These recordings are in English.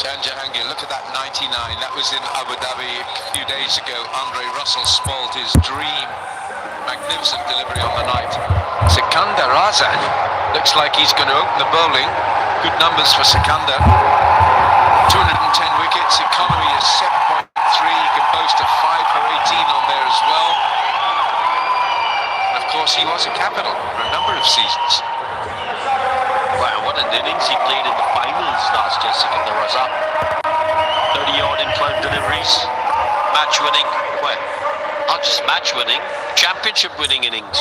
Jahangir, look at that 99. That was in Abu Dhabi a few days ago. Andre Russell spoiled his dream. Magnificent delivery on the night. Sikandar Raza looks like he's going to open the bowling. Good numbers for Sikandar. 210 wickets. Economy is 7.3. He can boast a 5 for 18 on there as well. And of course, he was a capital for a number of seasons. Wow, what an innings he played in the finals last year, Sikandar Raza. 30-odd in 12 deliveries. Match-winning, well, not just match-winning, championship-winning innings.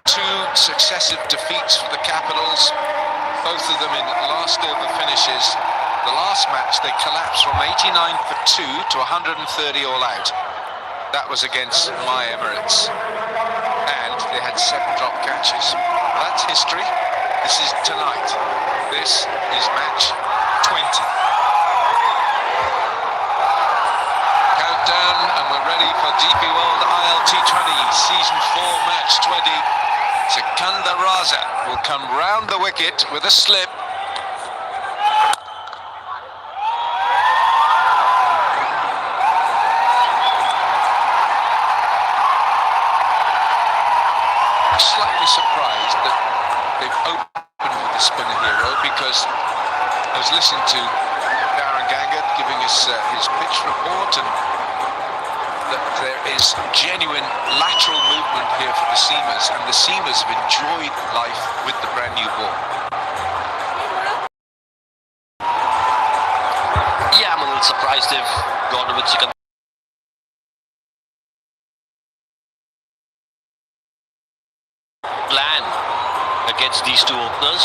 2 successive defeats for the Capitals, both of them in last over finishes. The last match, they collapsed from 89 for 2 to 130 all out. That was against my Emirates. And they had 7 drop catches. That's history. This is tonight. This is match 20. Countdown, and we're ready for DP World T20 Season 4 Match 20. Sikandar Raza will come round the wicket with a slip. Slightly surprised that they've opened with the spinner hero, because I was listening to Darren Gangert giving us his pitch report, and that there is genuine lateral movement here for the seamers, and the seamers have enjoyed life with the brand new ball. Yeah, I'm a little surprised they've gone with Sikandar. Plan against these 2 openers.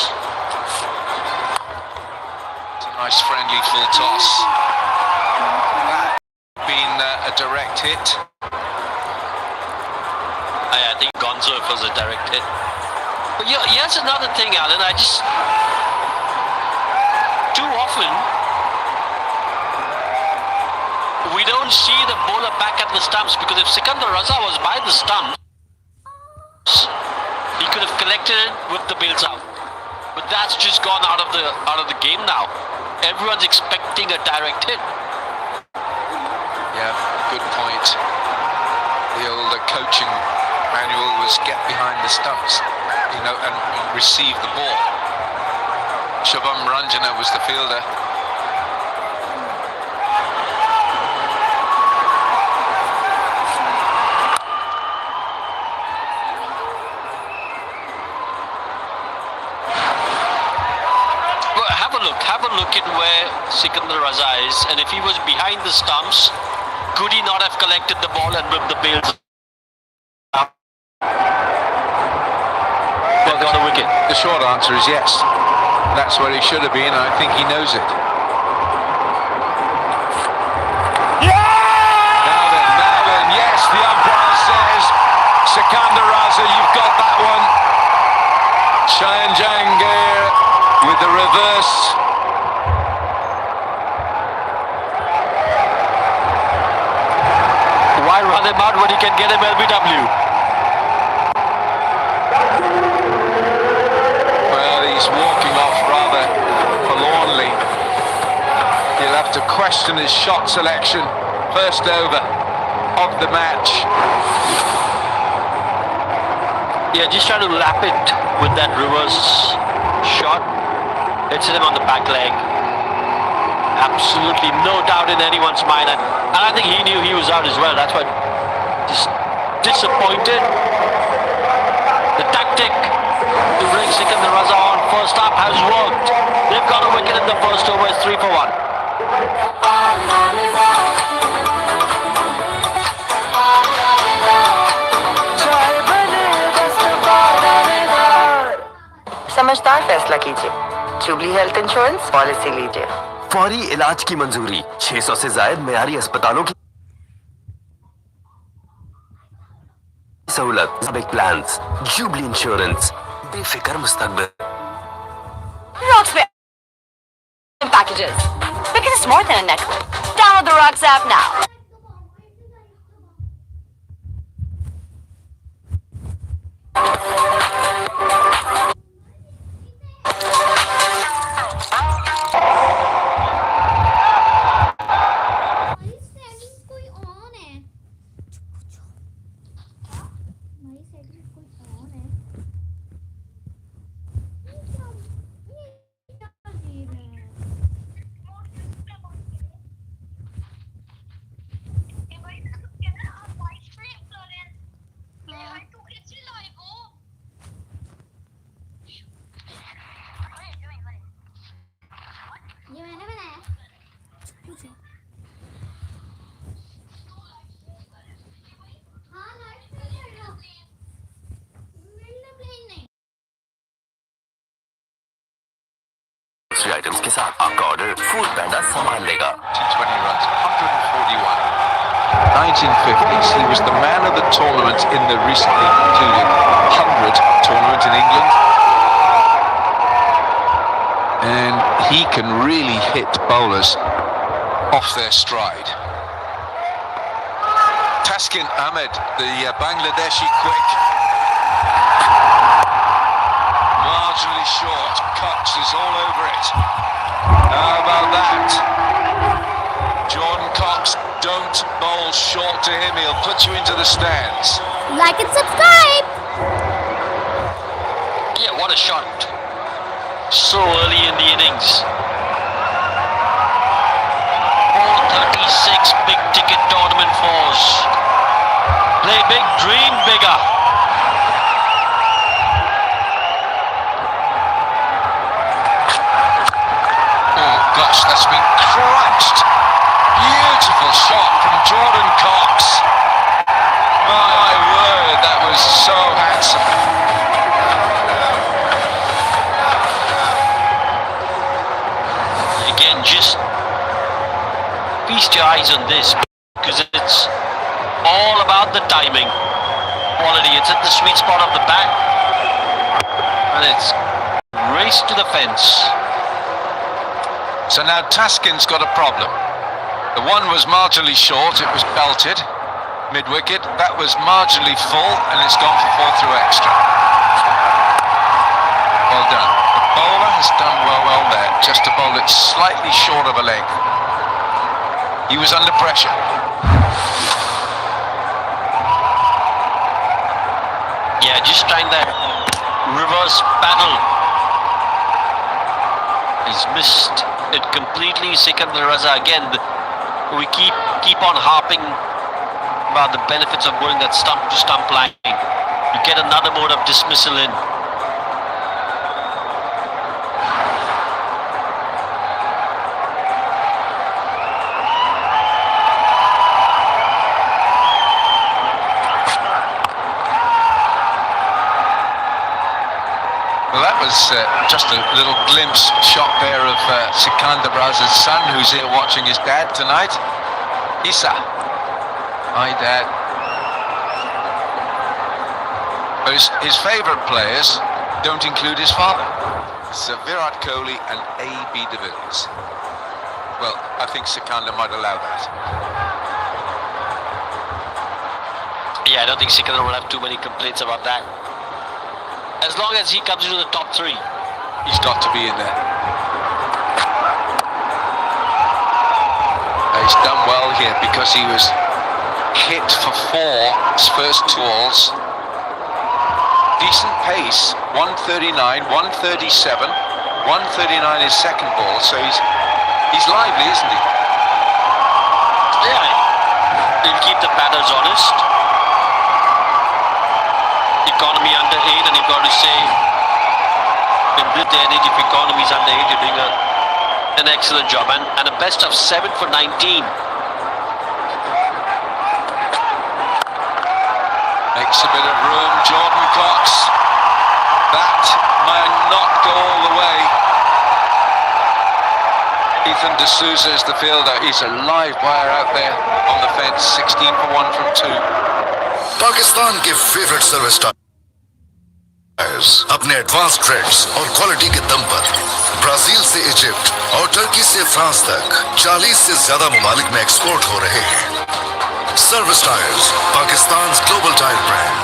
It's a nice friendly full toss. That been a direct hit. I think Gonzo was a direct hit. But yeah, here's another thing, Alan. Too often we don't see the bowler back at the stumps, because if Sikandar Raza was by the stumps, he could have collected it with the bails out. But that's just gone out of the game now. Everyone's expecting a direct hit. Yeah, good point. The old coaching manual was get behind the stumps, you know, and receive the ball. Shubham Ranjana was the fielder. Have a look at where Sikandar Raza is, and if he was behind the stumps, could he not have collected the ball and ripped the bails out? Well, got a wicket. The short answer is yes. That's where he should have been, and I think he knows it. Now then, yes, the umpire says, Sikandar Raza, you've got that one. Shayan Jahangir with the reverse. Why run him out when he can get him LBW? Well, he's walking off rather forlornly. He'll have to question his shot selection. First over of the match. Yeah, just trying to lap it with that reverse shot. Hits him on the back leg. Absolutely no doubt in anyone's mind. And I think he knew he was out as well. That's why just disappointed. The tactic to bring Sikandar Raza on first up has worked. They've got a wicket in the first over. It's 3 for 1. समझदार फैसला कीजिए। Jubilee health insurance policy लीजिए। फौरी इलाज की मंजूरी 600 से ज्यादा मेयारी अस्पतालों की सहूलत, बिग प्लान्स, जुबली इंश्योरेंस, बेफिक्र मुस्तकबिल। Rocks packages, because it's more than a necklace. Download the Rocks app now. Items के साथ आपका ऑर्डर फूड पैंडा संभाल लेगा। T20 runs, 141. 1950s, he was the man of the tournament in the recently concluded 100 tournament in England. And he can really hit bowlers off their stride. Taskin Ahmed, the Bangladeshi quick. Marginally short, Cox is all over it. How about that? Jordan Cox, don't bowl short to him, he'll put you into the stands. Like and subscribe. Yeah, what a shot. So early in the innings. 436 big ticket tournament fours. Play big, dream bigger. Oh gosh, that's been crunched. Beautiful shot from Jordan Cox. My word, that was so handsome. Again, just feast your eyes on this because it's all about the timing quality. It's at the sweet spot of the bat and it's race to the fence. So now Taskin's got a problem. The one was marginally short, it was belted, mid-wicket. That was marginally full, and it's gone for 4 through extra. Well done. The bowler has done well there, just to bowl it slightly short of a length. He was under pressure. Yeah, just trying that reverse paddle. He's missed it completely. Sikandar Raza again. We keep on harping about the benefits of going that stump to stump line. You get another mode of dismissal in. Well, that was just a little glimpse shot there of Sikandar Raza's son, who's here watching his dad tonight. Isa, my dad. His favourite players don't include his father. It's Virat Kohli and A.B. de Villiers. Well, I think Sikandar might allow that. Yeah, I don't think Sikandar will have too many complaints about that. As long as he comes into the top 3. He's got to be in there. He's done well here because he was hit for 4 his first 2 balls. Decent pace, 139, 137, 139 his second ball, so he's lively, isn't he? Yeah, he'll keep the batters honest. Economy under 8, and you've got to say, in this day and age, if economy is under 8, you're doing an excellent job. And a best of 7 for 19. Makes a bit of room, Jordan Cox. That might not go all the way. Ethan D'Souza is the fielder. He's a live wire out there on the fence. 16 for 1 from 2. Pakistan के favourite service tyres अपने advance trades और quality के दम पर Brazil से Egypt और Turkey से France तक 40 से ज्यादा ममालिक में एक्सपोर्ट हो रहे हैं। Service tyres, Pakistan global tyre brand.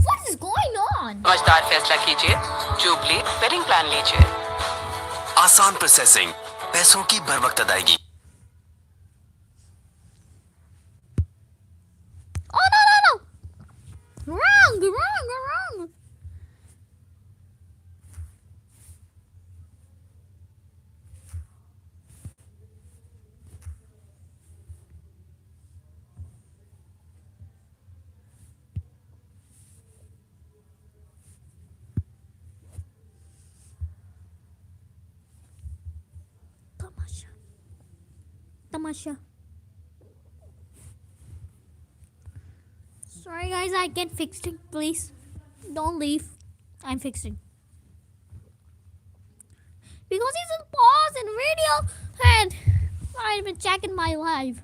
What is going on? समझदार फैसला कीजिए, जुबली वेडिंग प्लान लीजिए। आसान प्रोसेसिंग, पैसों की बर वक्त अदायगी। Oh no! Wrong! tamasha. Sorry guys, I can't fix it. Please don't leave. I'm fixing. Because it's a pause in video and I've been checking my live.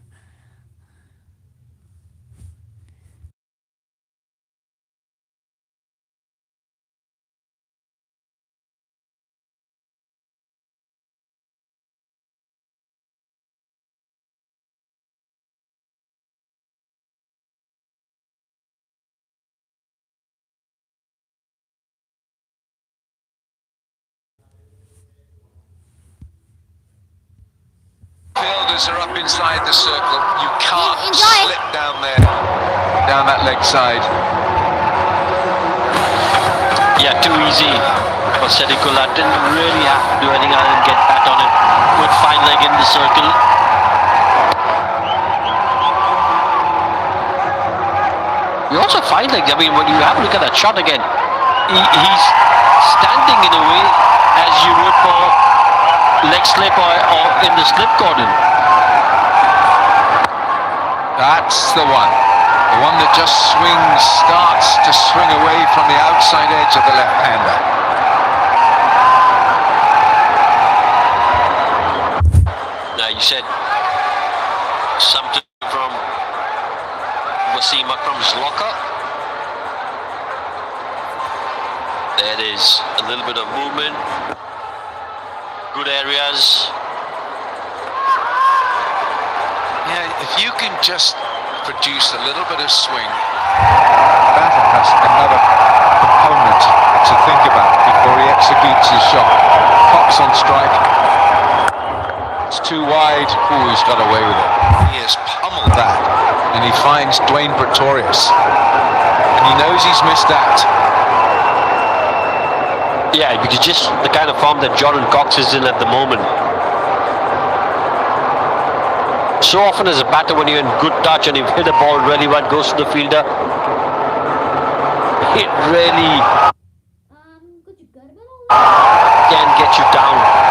Fielders are up inside the circle. You can't Enjoy. slip down there, down that leg side. Yeah, too easy for Sedikula. Didn't really have to do anything other than get back on it. Good fine leg in the circle. You also find legs. I mean, when you have a look at that shot again, he's standing in a way as you would for leg slip or in the slip cordon. That's the one. The one that just starts to swing away from the outside edge of the left-hander. Now you said something from Wasim Akram's locker. There is a little bit of movement. Good areas. Yeah, if you can just produce a little bit of swing, batter has another component to think about before he executes his shot. Pops on strike. It's too wide. Ooh, he's got away with it. He has pummeled that, and he finds Dwayne Pretorius, and he knows he's missed that. Yeah, because just the kind of form that Jordan Cox is in at the moment. So often as a batter, when you're in good touch and you've hit a ball really well, it goes to the fielder. It really can get you down.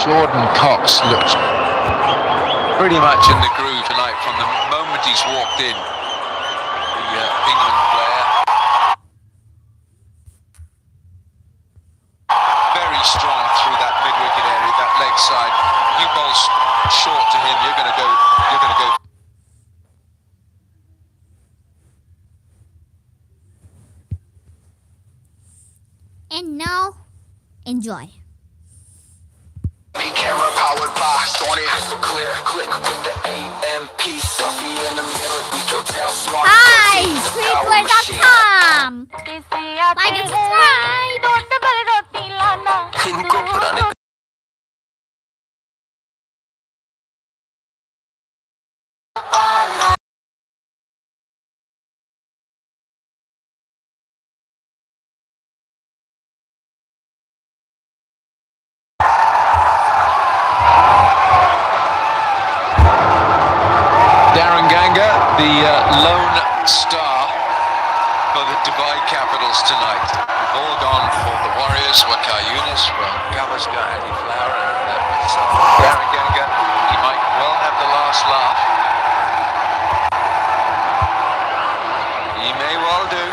Jordan Cox looked pretty much in the groove tonight from the moment he's walked in. The England player. Very strong through that mid-wicket area, that leg side. You balls short to him, you're going to go. And now, enjoy. Camera powered by Sony. Clear click with the AMP. Selfie in the mirror. We can tell smart. Hi, streetwear.com. Like and subscribe. इनको पुराने Darren Ganga, the lone star for the Dubai Capitals tonight. We've all gone for the Warriors, Wakar Yunus, from Gavaskar, Eddie Flower, and Darren Ganga. He might well have the last laugh. He may well do.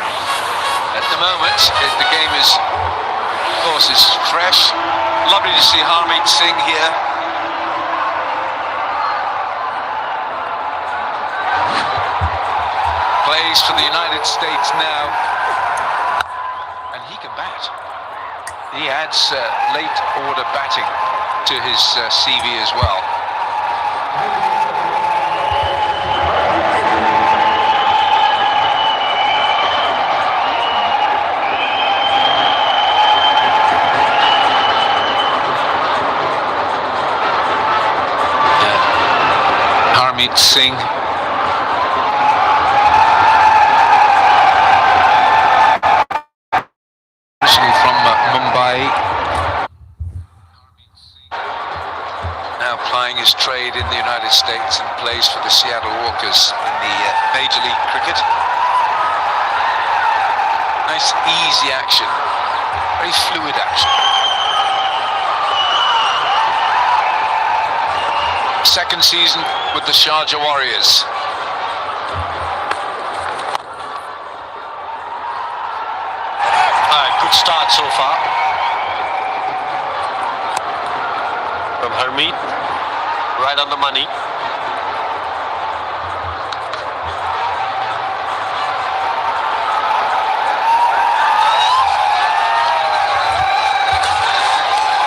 At the moment, the game is, of course, is fresh. Lovely to see Harmeet Singh here. Plays for the United States now, and he can bat. He adds late order batting to his CV as well. Harmeet Singh. trade in the United States and plays for the Seattle Walkers in the Major League Cricket. Nice easy action, very fluid action. Second season with the Sharjah Warriors. Good start so far from Harmeet, right on the money.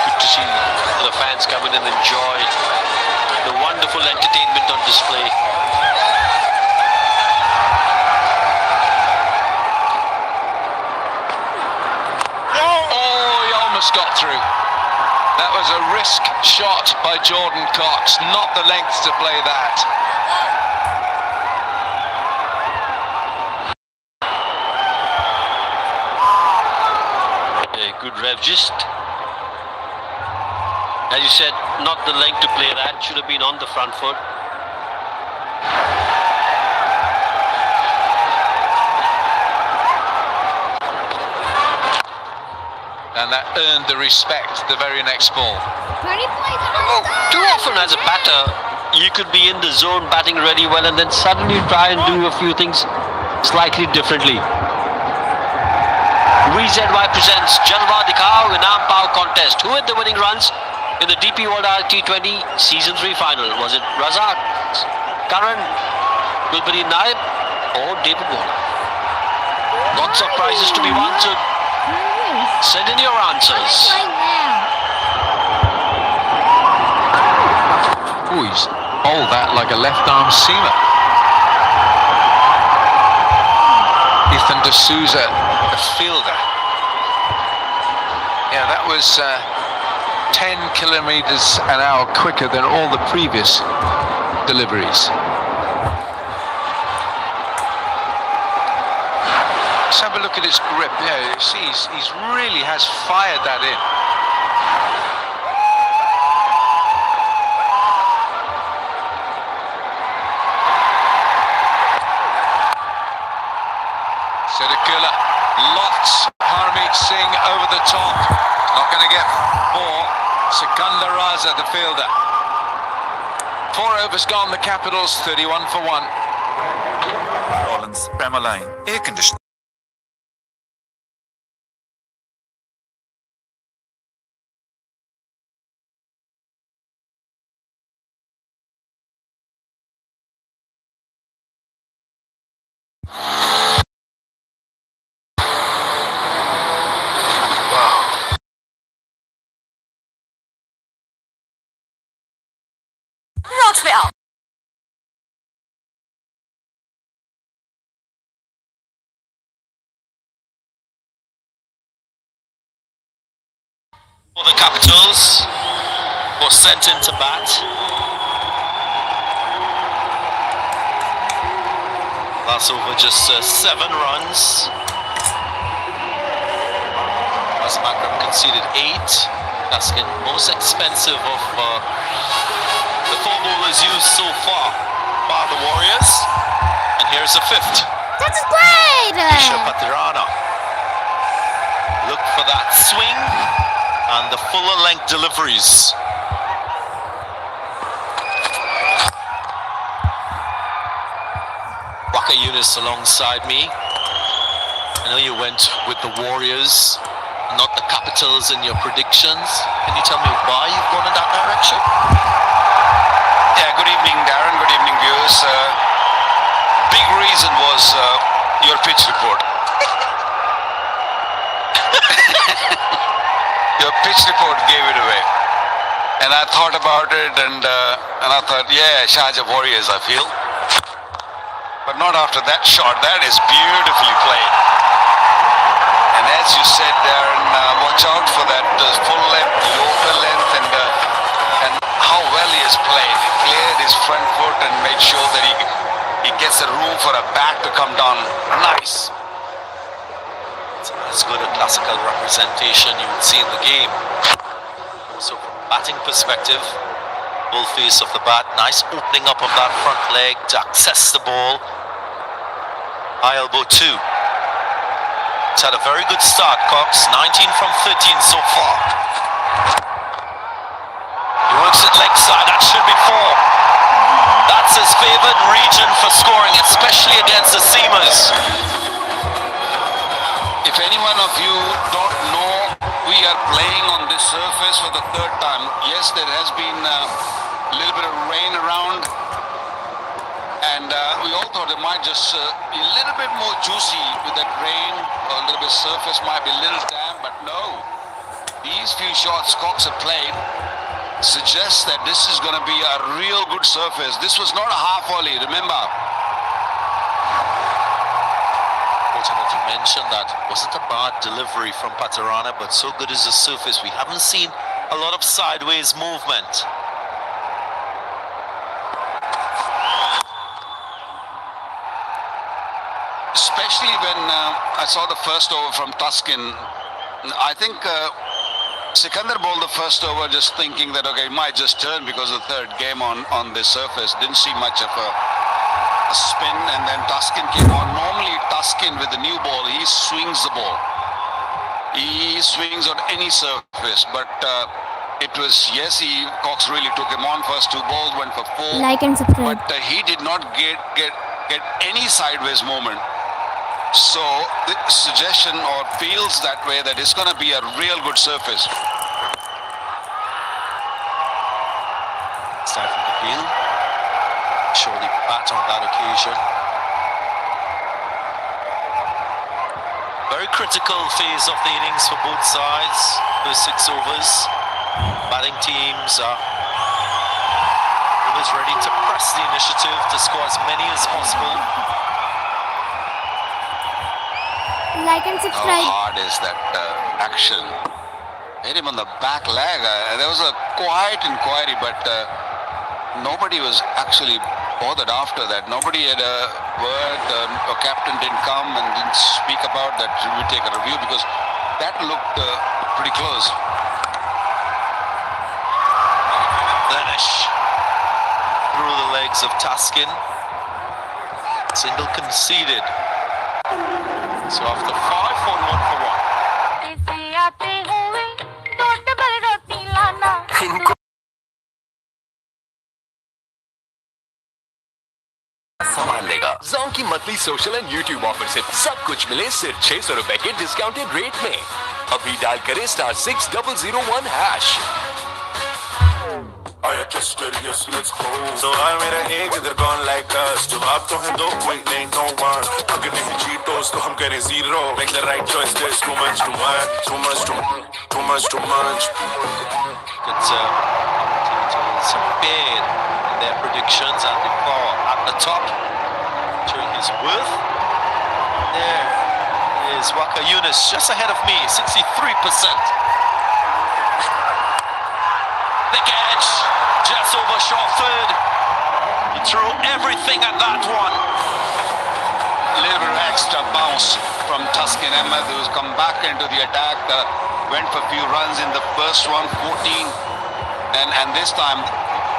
Good to see the fans come in and enjoy the wonderful entertainment on display. Got through. That was a risk shot by Jordan Cox, not the length to play that. A good rev, just as you said, not the length to play that, should have been on the front foot. And that earned the respect the very next ball. Too often as a batter, you could be in the zone batting really well and then suddenly try and do a few things slightly differently. VZY presents Jalwa Dikhao Inam Pao contest. Who had the winning runs in the DP World T20 Season 3 final? Was it Razak, Karan, Gulbari Naib or David Warner? Lots of prizes to be won, so send in your answers. Oh, he's bowled that like a left-arm seamer. Ethan D'Souza, the fielder. Yeah, that was 10 kilometers an hour quicker than all the previous deliveries. Let's have a look at his grip. Yeah, you see, he's really has fired that in. Sedakula lofts Harmeet Singh over the top. Not going to get more. Sikandar Raza, the fielder. 4 overs gone, the Capitals 31 for 1. Rollins, Prema Line, air conditioning. Roxville. For the Capitals, was sent into bat. Last over just 7 runs. West Makram conceded 8. That's the most expensive of the 4 bowlers used so far by the Warriors. And here's the 5th. That's great! Isha Patirana. Look for that swing and the fuller length deliveries. Waka Yunus alongside me. I know you went with the Warriors, not the Capitals in your predictions. Can you tell me why you've gone in that direction? Yeah, good evening, Darren. Good evening, viewers. Big reason was your pitch report. Your pitch report gave it away. And I thought about it and I thought, yeah, Sharjah Warriors, I feel. But not after that shot. That is beautifully played. And as you said, Darren, watch out for that full length, Yorker length, and how well he has played. He cleared his front foot and made sure that he gets a room for a bat to come down. Nice. It's as good a classical representation you would see in the game. Also from a batting perspective, Full face of the bat. Nice opening up of that front leg to access the ball. High elbow 2. It's had a very good start, Cox. 19 from 13 so far. He works it leg side. That should be 4. That's his favoured region for scoring, especially against the seamers. If any one of you don't know, we are playing on this surface for the 3rd time. Yes, there has been a little bit of rain around, and we all thought it might just be a little bit more juicy with that rain, or a little bit surface might be a little damp, but no. These few shots Cox have played suggests that this is going to be a real good surface. This was not a half volley, remember. Fortunate to mention that wasn't a bad delivery from Patarana, but so good is the surface. We haven't seen a lot of sideways movement. Especially when I saw the first over from Tuskin. I think Sikandar bowled the first over just thinking that, okay, it might just turn because of the 3rd game on this surface. Didn't see much of a spin, and then Tuskin came on. Normally Tuskin with the new ball, he swings the ball. He swings on any surface, but it was, yes, Cox really took him on. First 2 balls went for 4. Like and subscribe. But he did not get any sideways movement. So the suggestion or feels that way that it's going to be a real good surface. It's time for the field. Surely bat on that occasion. Very critical phase of the innings for both sides. First 6 overs. Batting teams are always ready to press the initiative to score as many as possible. Like and How subscribe. hard is that action? Hit him on the back leg. There was a quiet inquiry, but nobody was actually bothered after that. Nobody had a word. A captain didn't come and didn't speak about that. Should we take a review? Because that looked pretty close. Blemish through the legs of Tuskin. Single conceded. So after 5, 41 for 1. इनको संभाल लेगा। Jong की monthly social and YouTube offer से सब कुछ मिले सिर्फ 600 रुपए के डिस्काउंटेड रेट में। अभी डायल करें *6001#। So I made an egg, they're gone like us. जब आप तो हैं 2, wait, ain't no one. अगर नहीं cheetos तो हम करें 0. Make the right choice, there's too much to much. Too much to much. Too much to much. Good commentators compared their predictions and the ball at the top, showing his worth. There is Waka Yunus just ahead of me, 63%. Big edge, just over short 3rd. He threw everything at that one. Little bit extra bounce from Tuskin Ahmed, who's come back into the attack. Went for a few runs in the first one, 14. And this time,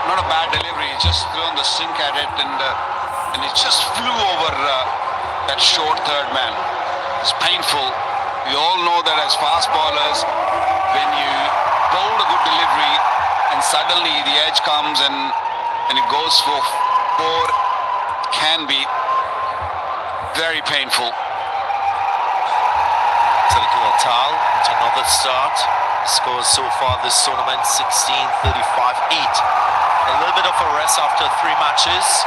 not a bad delivery. He just thrown the sink at it, and it just flew over that short 3rd man. It's painful. We all know that as fast bowlers, when you bowl a good delivery and suddenly the edge comes and it goes for 4, can be very painful. Taking a towel into another start. Scores so far this tournament 16, 35, 8. A little bit of a rest after 3 matches.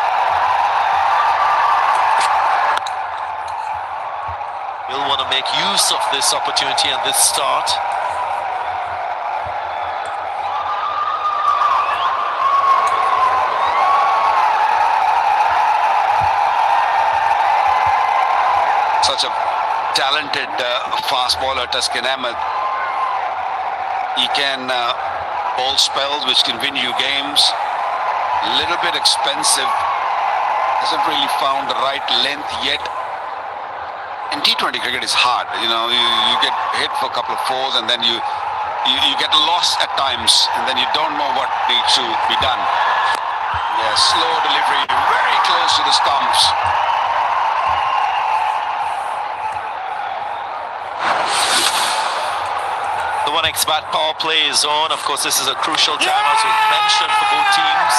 We'll want to make use of this opportunity and this start. Such a talented fast bowler, Tuskin Ahmed. He can bowl spells which can win you games. Little bit expensive. Hasn't really found the right length yet. And T20 cricket is hard. You know, you get hit for a couple of 4s and then you you get lost at times, and then you don't know what needs to be done. Yeah, slow delivery, very close to the stumps. The 1xBet power play is on. Of course, this is a crucial time, as was mentioned, for both teams.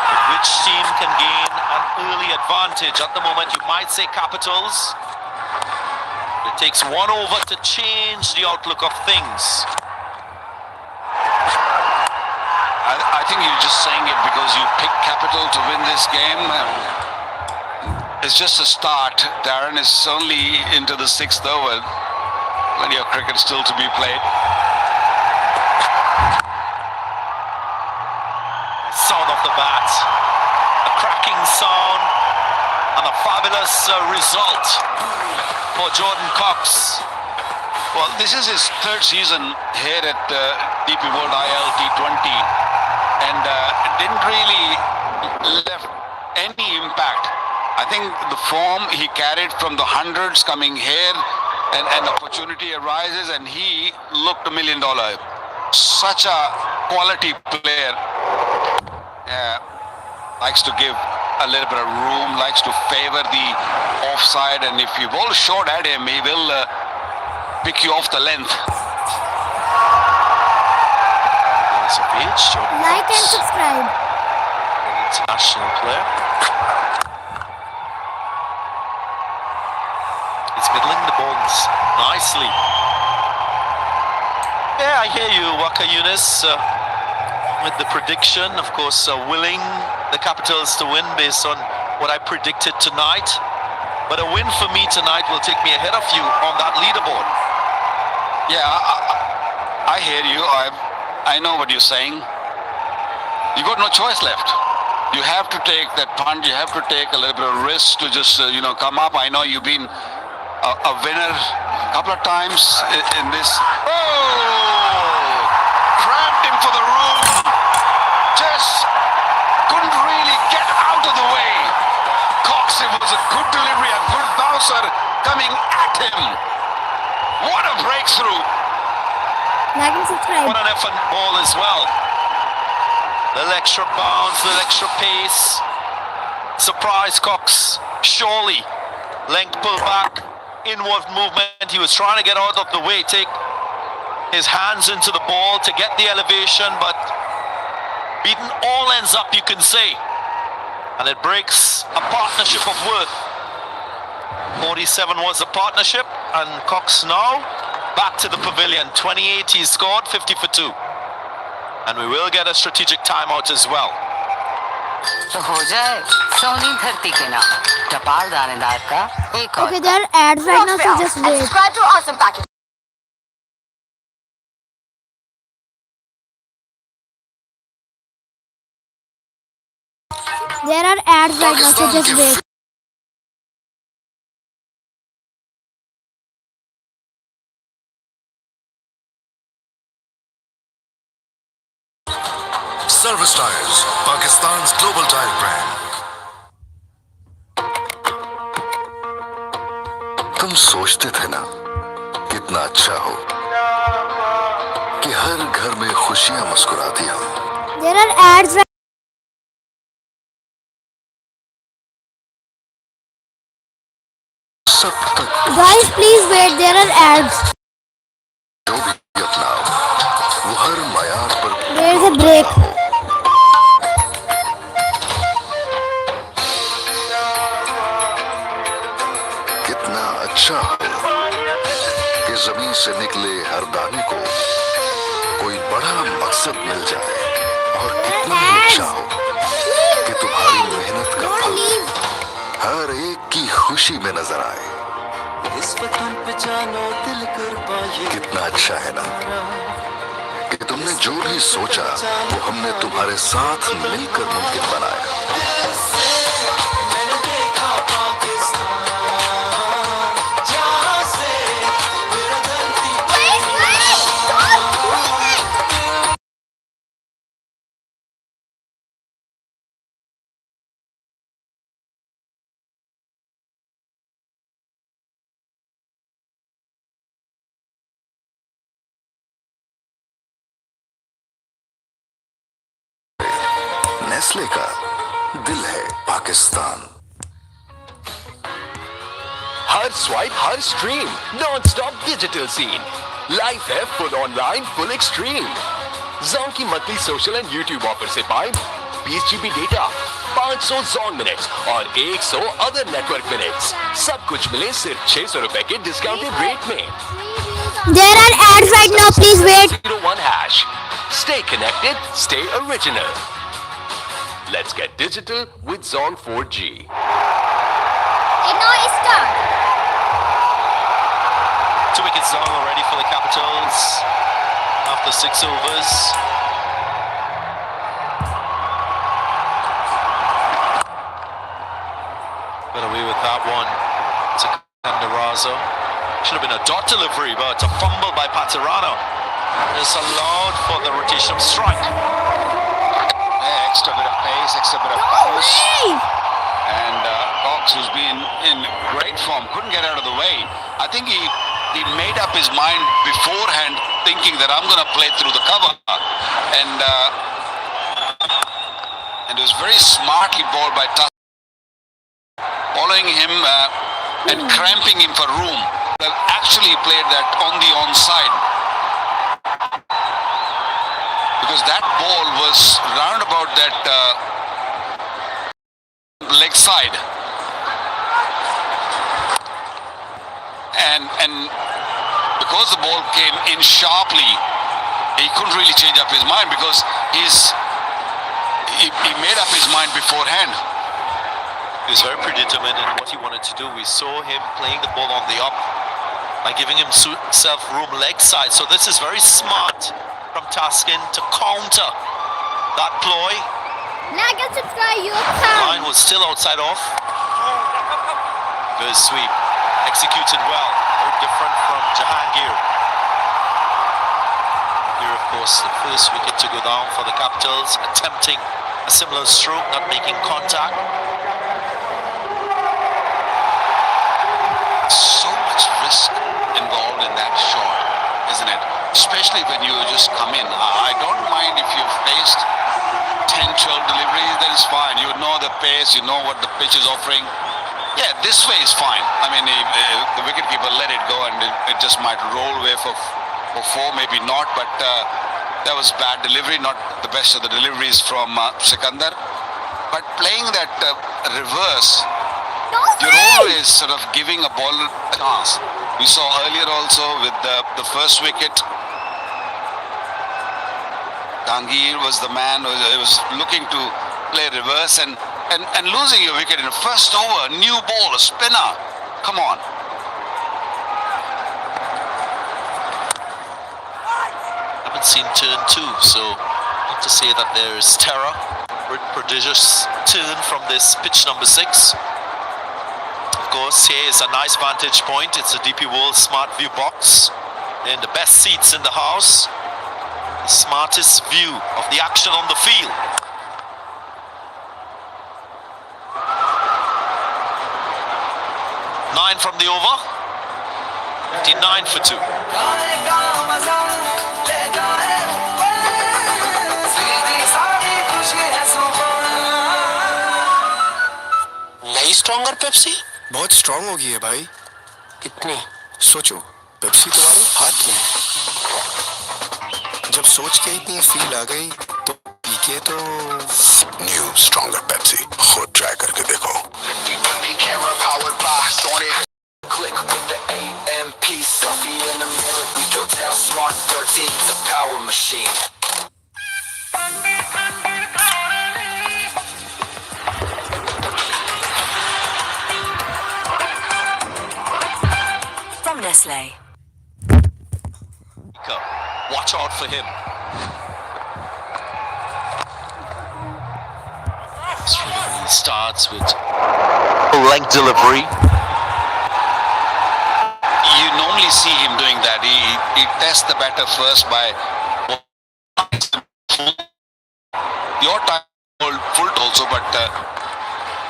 But which team can gain an early advantage? At the moment, you might say Capitals. It takes one over to change the outlook of things. I think you're just saying it because you picked Capital to win this game. It's just a start. Darren is only into the 6th over. Plenty of cricket still to be played. Sound of the bat. A cracking sound and a fabulous result for Jordan Cox. Well, this is his 3rd season here at DP World IL T20, and didn't really left any impact. I think the form he carried from the hundreds coming here, and opportunity arises, and he looked $1 million. Such a quality player. Likes to give a little bit of room, likes to favor the offside, and if you bowl short at him, he will pick you off the length. Like and subscribe. An international player. It's middling the balls nicely. Yeah, I hear you, Waka Yunus, with the prediction. Of course, willing the Capitals to win based on what I predicted tonight. But a win for me tonight will take me ahead of you on that leaderboard. Yeah, I hear you. I know what you're saying. You got no choice left. You have to take that punt. You have to take a little bit of risk to just come up. I know you've been a winner a couple of times in this. Oh, cramped him for the room. Just couldn't really get out of the way. Cox, it was a good delivery, a good bouncer coming at him. What a breakthrough. Like and subscribe. What an effort ball as well. Little extra bounce, little extra pace. Surprise Cox, surely. Length pull back, inward movement. He was trying to get out of the way, take his hands into the ball to get the elevation, but beaten all ends up, you can say. And it breaks a partnership of worth. 47 was the partnership, and Cox now back to the pavilion. 28 he scored, 50 for 2. And we will get a strategic timeout as well. तो हो जाए सोनी धरती के नाम टपाल दानेदार का एक और Okay, there are ads right now, so just wait. subscribe to awesome package. There are ads right now, so just wait. Service tyres, Pakistan global tyre brand. तुम सोचते थे ना कितना अच्छा हो कि हर घर में खुशियां मुस्कुराती हो। There are ads right सब तक Guys, please wait. There are ads. जो भी अपनाओ वो हर मयार पर There is a break. हो। कितना अच्छा हो कि जमीन से निकले हर दाने को कोई बड़ा मकसद मिल जाए, और कितना ही अच्छा हो कि तुम्हारी मेहनत का Don't फल leave. हर एक की खुशी में नजर आए। कितना अच्छा है ना कि तुमने जो भी सोचा वो हमने तुम्हारे साथ मिलकर मुमकिन बनाया। नेस्ले का दिल है पाकिस्तान। हर स्वाइप, हर stream, non stop digital scene. Life है full online, full extreme. Zong की monthly social and YouTube offer से पाएं 20 GB डेटा, 500 जोंग मिनट्स और 100 अदर नेटवर्क मिनट्स। सब कुछ मिले सिर्फ 600 रुपए के डिस्काउंटेड रेट में। There are ads right now, please wait. 01#. Stay connected, stay original. Let's get digital with Zone 4G. It now is start. 2 wickets down already for the Capitals after 6 overs. Got away with that one. To Canderazo. Should have been a dot delivery, but it's a fumble by Paterano. It's allowed for the rotational strike. Extra bit of pace, extra bit of No bounce. way! And Cox, who's been in great form, couldn't get out of the way. I think he made up his mind beforehand, thinking that I'm going to play through the cover. And it was very smartly bowled by Tusk, following him and cramping him for room. Well, actually he played that on the onside, because that ball was round about that leg side, and because the ball came in sharply, he couldn't really change up his mind, because he made up his mind beforehand. He was very predetermined in what he wanted to do. We saw him playing the ball on the up by giving himself room leg side. So this is very smart from Taskin to counter that ploy. Like and subscribe, you Line was still outside off. Good sweep. Executed well. Very different from Jahangir. Here, of course, the first wicket to go down for the Capitals, attempting a similar stroke, not making contact. So much risk involved in that shot, isn't it? Especially when you just come in. I don't mind if you've faced 10, 12 deliveries, that is fine. You know the pace, you know what the pitch is offering. Yeah, this way is fine. I mean, the wicketkeeper let it go, and it just might roll away for 4, maybe not, but that was bad delivery, not the best of the deliveries from Sikandar. But playing that reverse, you're always sort of giving a bowler a chance. We saw earlier also with the first wicket, Jahangir was the man who was looking to play reverse and losing your wicket in the first over. New ball, a spinner. Come on. Haven't seen turn 2, so not to say that there is terror. Prodigious turn from this pitch number 6. Of course, here is a nice vantage point. It's a DP World Smart View box. And the best seats in the house. The smartest view of the action on the field. Nine from the over. 59 for 2. नई stronger Pepsi बहुत strong हो गई है भाई। कितनी? सोचो, Pepsi तुम्हारे हाथ में है। जब सोच के इतनी फील आ गई तो पी के तो न्यू स्ट्रॉन्गर पेप्सी खुद ट्राई करके देखो। Click with the AMP, selfie in the mirror, we go down smart 13, the power machine. From Nestle. Watch out for him. He starts with length delivery. You normally see him doing that. He tests the batter first by your time full also, but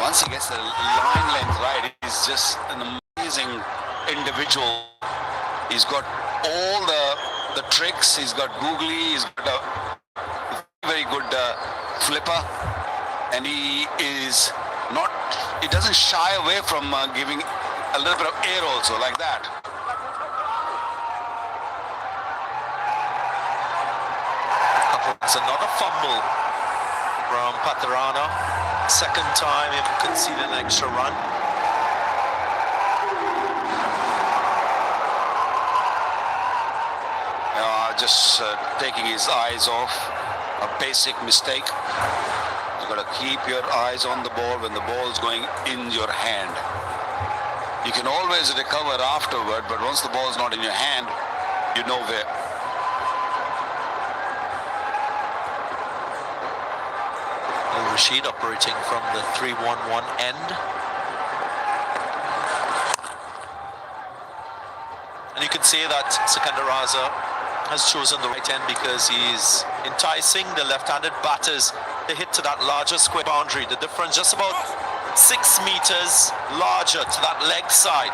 once he gets the line length right, he's just an amazing individual. He's got all the tricks. He's got googly. He's got a very good flipper. and he doesn't shy away from giving a little bit of air also, like that. It's another fumble from Paterano. Second time him conceding an extra run. Just taking his eyes off a basic mistake. You got to keep your eyes on the ball when the ball is going in your hand. You can always recover afterward, but once the ball is not in your hand, you're nowhere. Rashid operating from the 3-1-1 end. And you can see that Sikandar Raza has chosen the right end because he's enticing the left-handed batters to hit to that larger square boundary. The difference just about 6 meters larger to that leg side.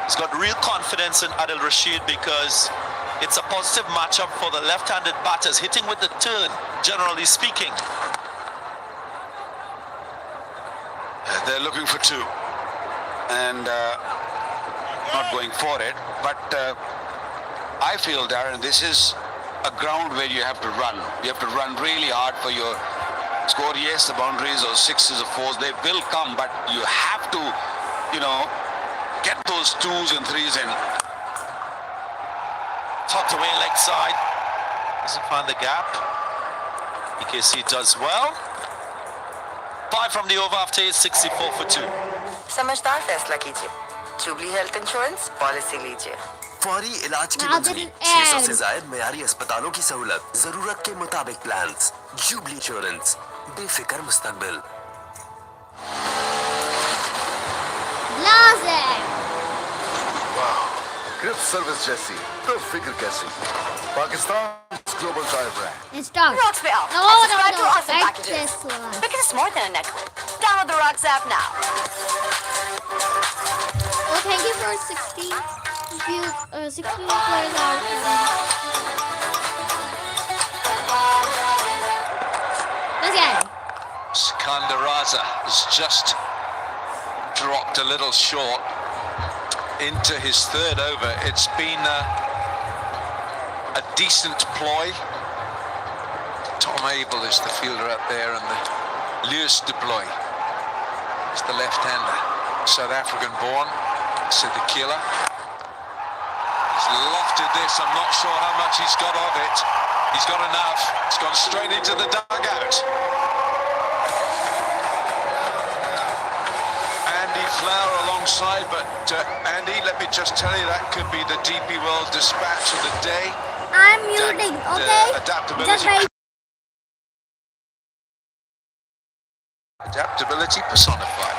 He's got real confidence in Adil Rashid because it's a positive matchup for the left-handed batters, hitting with the turn, generally speaking. They're looking for 2 and not going for it, but I feel, Darren, this is a ground where you have to run. You have to run really hard for your score. Yes, the boundaries or 6s or 4s, they will come, but you have to, get those 2s and 3s in. Tucked away leg side. Doesn't find the gap. BKC does well. 5 from the over after 64 for 2. समझदार फैसला कीजिए. Jubilee health insurance policy लीजिए. फौरी इलाज की मंजूरी, 600 से ज्यादा मयारी अस्पतालों की सहूलत, जरूरत के मुताबिक प्लान्स. जुबली इंश्योरेंस, बेफिक्र मुस्तकबिल. ग्रिप सर्विस जैसी तो फिक्र कैसी. Pakistan global drive brand. It's done. Rocks Bill. No, Subscribe to no, awesome like packages. this one. Because it's more than a necklace. Download the Rocks app now. Oh, thank you for 16 views, 16 players out. Let's get it. Sikandar Raza has just dropped a little short into his 3rd over. It's been a decent ploy. Tom Abel is the fielder up there, and the Lewis deploy is the left-hander. South African born, Siddiqui. He's lofted this. I'm not sure how much he's got of it. He's got enough. It's gone straight into the dugout. Andy Flower alongside, but Andy, let me just tell you, that could be the DP World dispatch of the day. I'm muting, okay? Adaptability. Adaptability personified.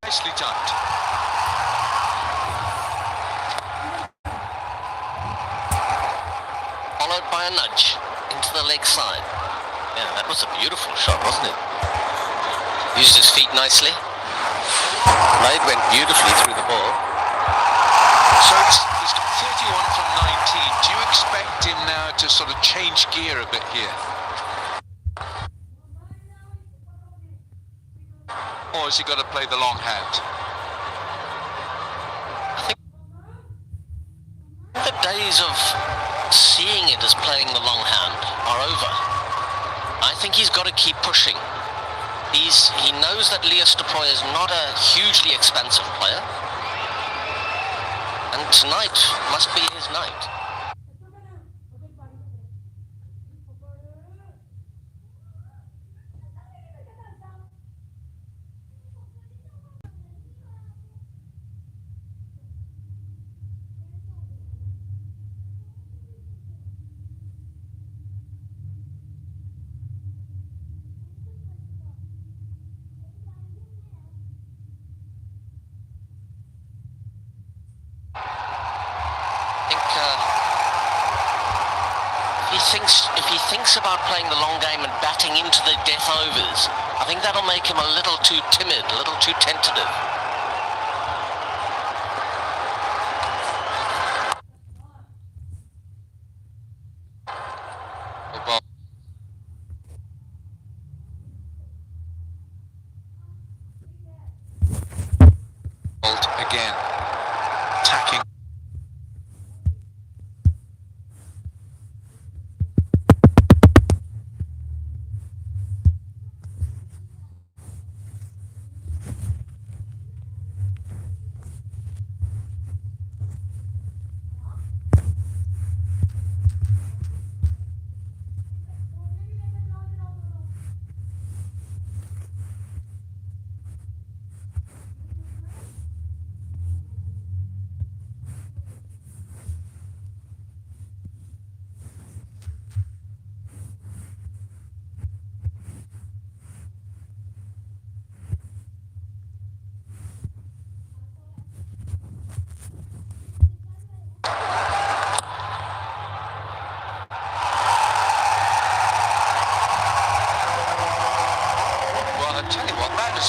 Nicely timed. Followed by a nudge into the leg side. Yeah, that was a beautiful shot, wasn't it? Used his feet nicely. Blade went beautifully through the ball. So he's got 31 from 19. Do you expect him now to sort of change gear a bit here? Or has he got to play the long hand? The days of seeing it as playing the long hand are over. I think he's got to keep pushing. He knows that Leas Duproy is not a hugely expensive player. And tonight must be his night. If he thinks about playing the long game and batting into the death overs, I think that'll make him a little too timid, a little too tentative.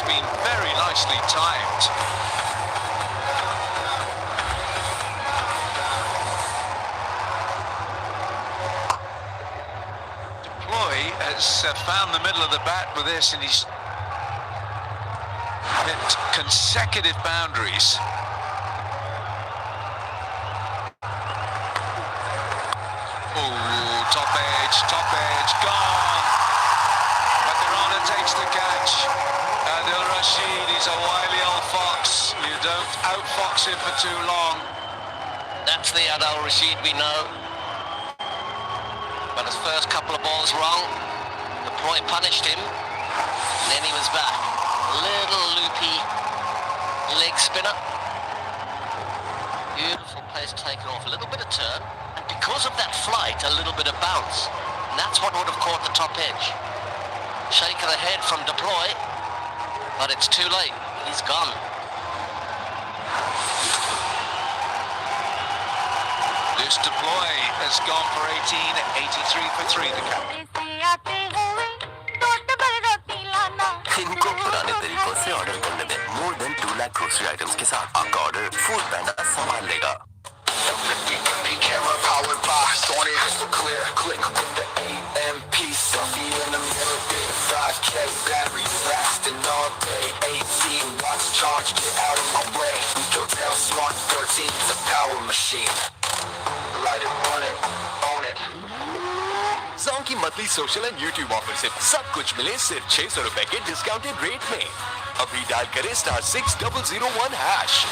has been very nicely timed. Has found the middle of the bat with this, and he's hit consecutive boundaries. Oh, top edge, gone. But Tirana takes the catch. Adil Rashid, he's a wily old fox. You don't outfox him for too long. That's the Adil Rashid we know. But his first couple of balls wrong. The Ploy punished him, and then he was back. Little loopy leg spinner. Beautiful pace taken off, a little bit of turn, and because of that flight, a little bit of bounce. And that's what would have caught the top edge. Shake of the head from Deploy, but it's too late. He's gone. This Deploy has gone for 18, 83 for 3, the captain. इनको पुराने तरीकों से order करने में more than 2 lakh grocery items के साथ आपका order food पैंडा संभाल लेगा। Camera powered by Sony, crystal clear. Click with the AMP selfie in the mirror. Big 5K battery lasting all day. 18 watts charge, get out of my way. Total Smart 13 is a power machine. Light it, run it, own it. Zonky monthly social and YouTube offer से सब कुछ मिले सिर्फ 600 रुपए के discounted rate में। अभी dial करें *6001#।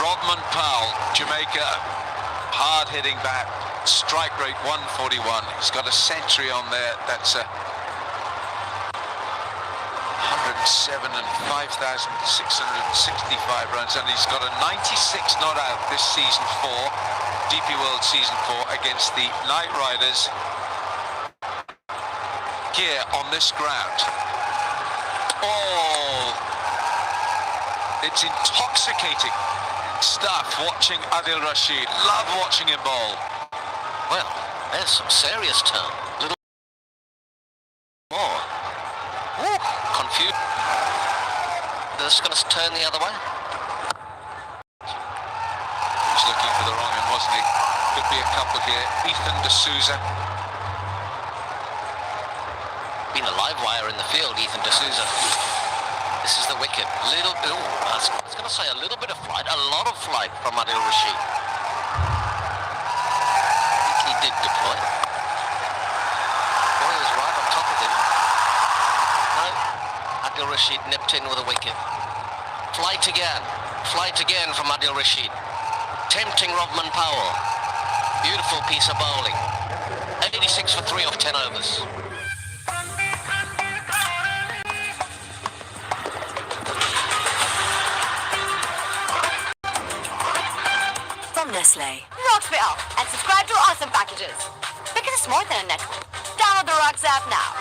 Rodman Powell, Jamaica, hard-hitting bat, strike rate 141. He's got a century on there. That's a 107 and 5,665 runs, and he's got a 96 not out this season for DP World Season 4 against the Knight Riders here on this ground. Oh, it's intoxicating stuff watching Adil Rashid. Love watching him bowl. Well, there's some serious turn. Little more. Ooh, confused. They're just going to turn the other way. He was looking for the wrong end, wasn't he? Could be a couple here. Ethan D'Souza. Been a live wire in the field, Ethan D'Souza. This is the wicket. Little, I was going to say a little bit of flight, a lot of flight from Adil Rashid. He did deploy. Boy was right on top of him. No, Adil Rashid nipped in with a wicket. Flight again from Adil Rashid. Tempting Rodman Powell. Beautiful piece of bowling. 86 for 3 off 10 overs. From Nestle. Rocks me up and subscribe to awesome packages. Because it's more than a necklace. Download the Rocks app now.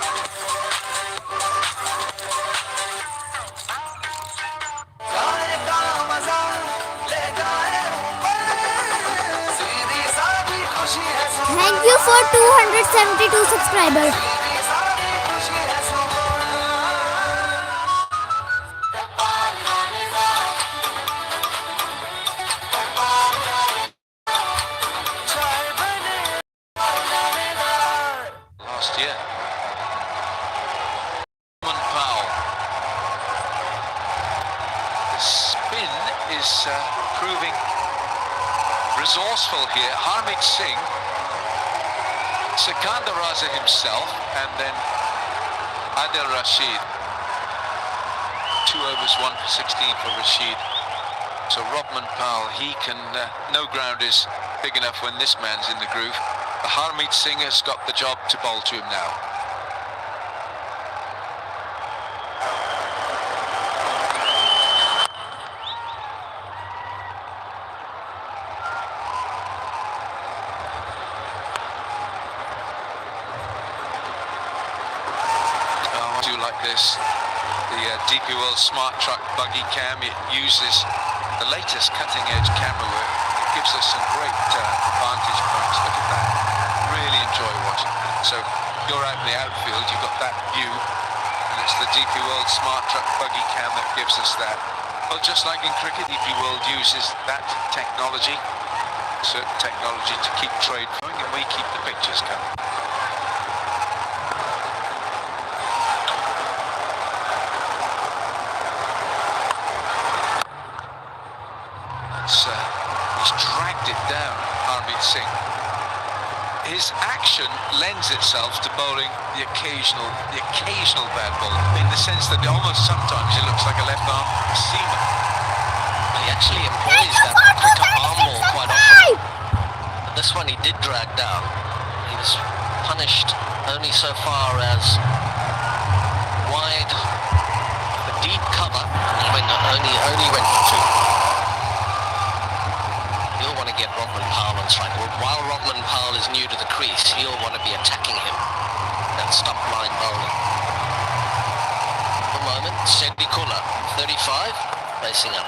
Thank you for 272 subscribers. Last year. Rodman Powell. The spin is proving resourceful here. Harmeet Singh, Sikandar Raza himself, and then Adil Rashid. 2 overs, 1 for 16 for Rashid. So Rodman Powell, he can, no ground is big enough when this man's in the groove. Harmeet Singh has got the job to bowl to him now. I do like this. The DP World Smart Truck buggy cam, it uses the latest cutting-edge camera work. It gives us some great vantage points. Look at that. Really enjoy watching that. So you're out in the outfield, you've got that view, and it's the DP World Smart Truck Buggy Cam that gives us that. Well, just like in cricket, DP World uses that technology, certain technology, to keep trade going, and we keep the pictures coming. He's dragged it down, Harmeet Singh. His action lends itself to bowling the occasional bad ball, in the sense that almost sometimes he looks like a left-arm seamer. He actually employs that quicker arm ball quite often. But this one he did drag down. He was punished only so far as wide for deep cover, and he only went for 2. He'll want to get Rodman Powell on strike. While Rodman Powell is new to the crease, he'll want to be attacking him. That stump line bowling. At the moment, Sendi Kula, 35, facing up.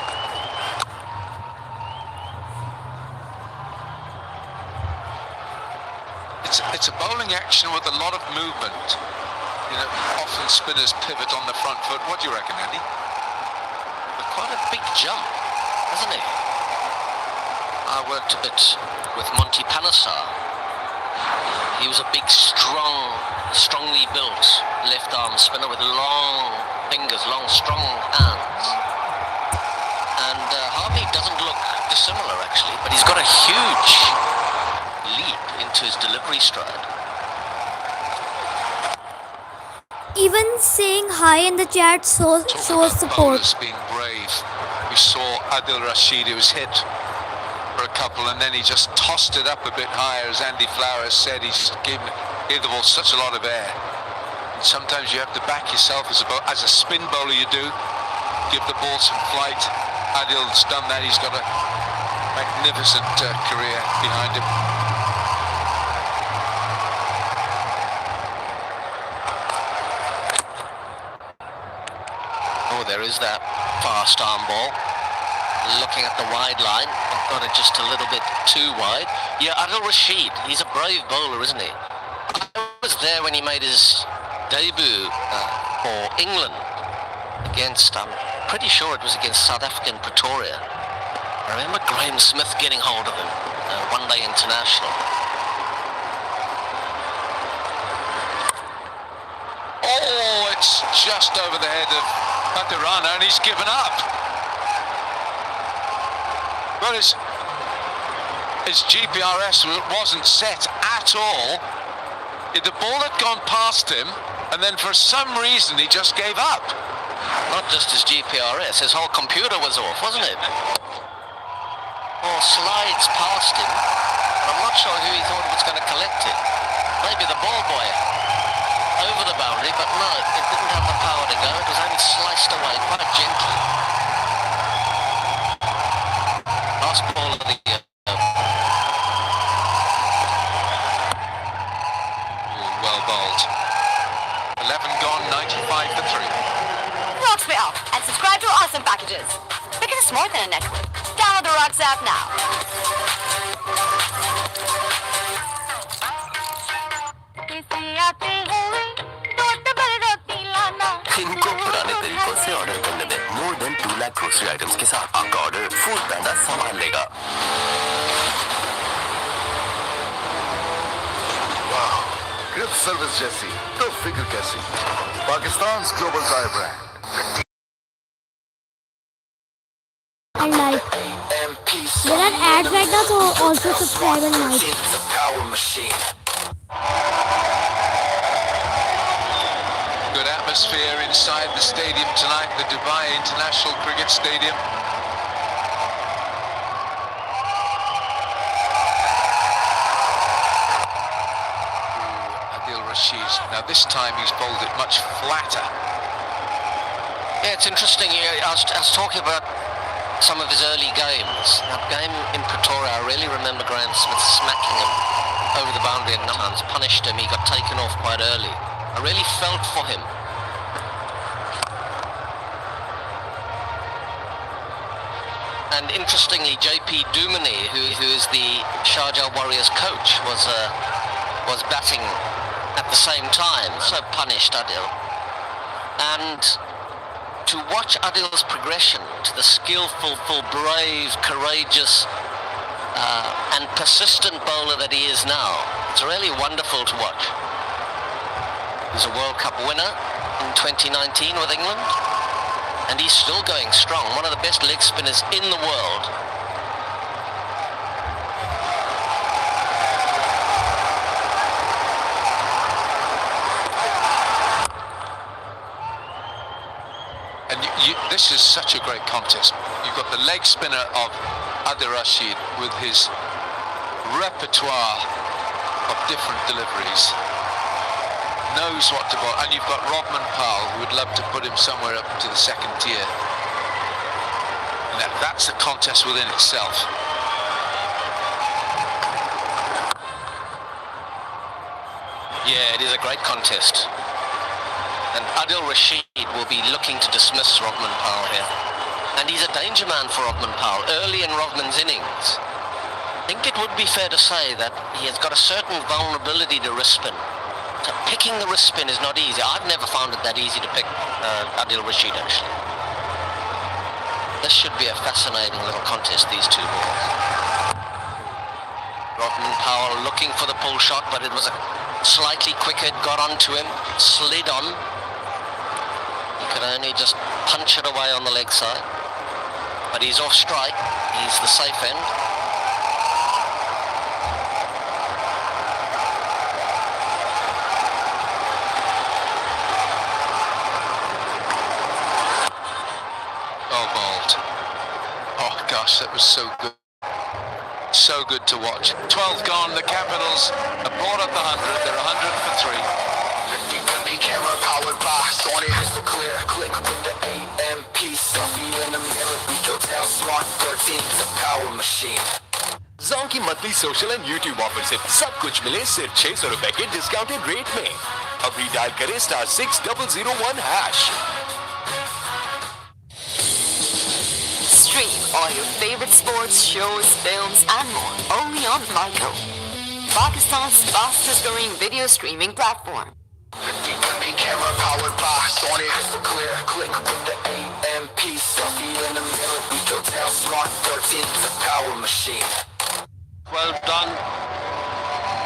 It's a bowling action with a lot of movement. You know, often spinners pivot on the front foot. What do you reckon, Andy? Quite a big jump, hasn't he? I worked a bit with Monty Panesar. He was a big, strongly built left-arm spinner with long fingers, long, strong hands. And Harvey doesn't look dissimilar, actually, but he's got a huge leap into his delivery stride. Even saying hi in the chat shows support. Being brave. We saw Adil Rashid, who was hit for a couple, and then he just tossed it up a bit higher. As Andy Flowers said, he gave the ball such a lot of air. And sometimes you have to back yourself as a spin bowler. You do give the ball some flight. Adil's done that. He's got a magnificent career behind him. Oh, there is that fast arm ball. Looking at the wide line, got it just a little bit too wide. Yeah, Adil Rashid, he's a brave bowler, isn't he? I was there when he made his debut for England against, I'm pretty sure it was against South African Pretoria. I remember Graham Smith getting hold of him, one day international. Oh, it's just over the head of Patirana, and he's given up. Well, his GPRS wasn't set at all. The ball had gone past him, and then for some reason he just gave up. Not just his GPRS, his whole computer was off, wasn't it? Ball slides past him. I'm not sure who he thought was going to collect it. Maybe the ball boy over the boundary, but no, it didn't have the power to go. It was only sliced away quite gently. Last ball of the year. Well bowled. 11 gone, 95 for 3. Rocks me up and subscribe to our awesome packages. Because it's more than a network. Download the Rocks app now. इनको पुराने तरीकों से order करने में more than 2 lakh grocery items के साथ आपका order food पैंडा संभाल लेगा। वाह, ग्रिप सर्विस जैसी तो फिक्र कैसी। Pakistan global drive brand. And like, there are ads right now, so also subscribe and like. Good atmosphere inside the stadium tonight, the Dubai International Cricket Stadium. Adil Rashid. Now this time he's bowled it much flatter. Yeah, it's interesting. I was talking about some of his early games. That game in Pretoria, I really remember Graham Smith smacking him over the boundary and sometimes punished him. He got taken off quite early. I really felt for him. And interestingly, JP Dumini, who is the Sharjah Warriors coach, was batting at the same time. So punished Adil. And to watch Adil's progression to the skillful, brave, courageous and persistent bowler that he is now, it's really wonderful to watch. He's a World Cup winner in 2019 with England, and he's still going strong. One of the best leg spinners in the world. And this is such a great contest. You've got the leg spinner of Adil Rashid with his repertoire of different deliveries. Knows what to bowl. And you've got Rodman Powell, who would love to put him somewhere up to the second tier. And that's a contest within itself. Yeah, it is a great contest. And Adil Rashid will be looking to dismiss Rodman Powell here. And he's a danger man for Rodman Powell early in Rodman's innings. I think it would be fair to say that he has got a certain vulnerability to wrist spin. So picking the wrist spin is not easy. I've never found it that easy to pick Adil Rashid, actually. This should be a fascinating little contest, these two balls. Rodman Powell looking for the pull shot, but it was a slightly quicker, got onto him, slid on. He could only just punch it away on the leg side. But he's off strike. He's the safe end. That was so good. So good to watch. 12 gone, the Capitals have brought up the 100. They're 100 for 3. 50 camera powered by Sony. Crystal clear, click with the AMP. Selfie in the mirror, we go tell Smart 13 is a power machine. Zonky monthly social and YouTube offer से सब कुछ मिले सिर्फ 600 रुपए के discounted rate में। अभी dial करें *6001#। Stream all your favorite sports, shows, films, and more only on Myco, Pakistan's fastest growing video streaming platform. 50 camera powered by Sony. Crystal clear, click with the AMP. Selfie in the mirror, we go tell Smart 13 is a power machine. Well done.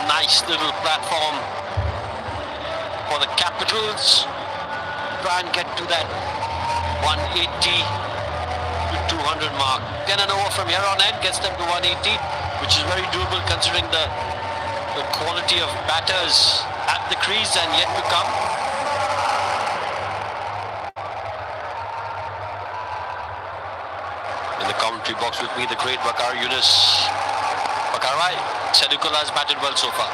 Nice little platform for the Capitals. Try and get to that 180 to 200 mark. 10 and over from here on end gets them to 180, which is very doable considering the quality of batters at the crease and yet to come. In the commentary box with me, the great Waqar Yunus. Waqar bhai, Sadhukul has batted well so far.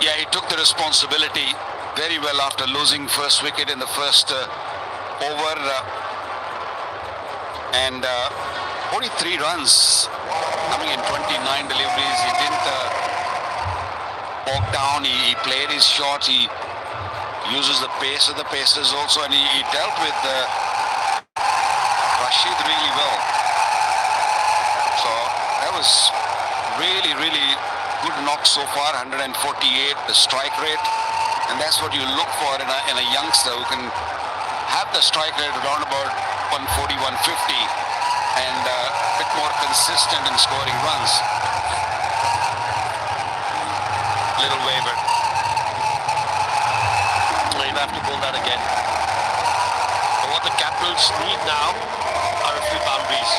Yeah, he took the responsibility very well after losing first wicket in the first over. And 43 runs coming in 29 deliveries. He didn't walk down. He played his shots. He uses the pace of the pacers also, and he dealt with Rashid really well. So that was really good knock so far. 148 the strike rate, and that's what you look for in a youngster who can have the strike rate around about 140, 150, and a bit more consistent in scoring runs. Little wavered. They'll have to pull that again. But what the Capitals need now are a few boundaries.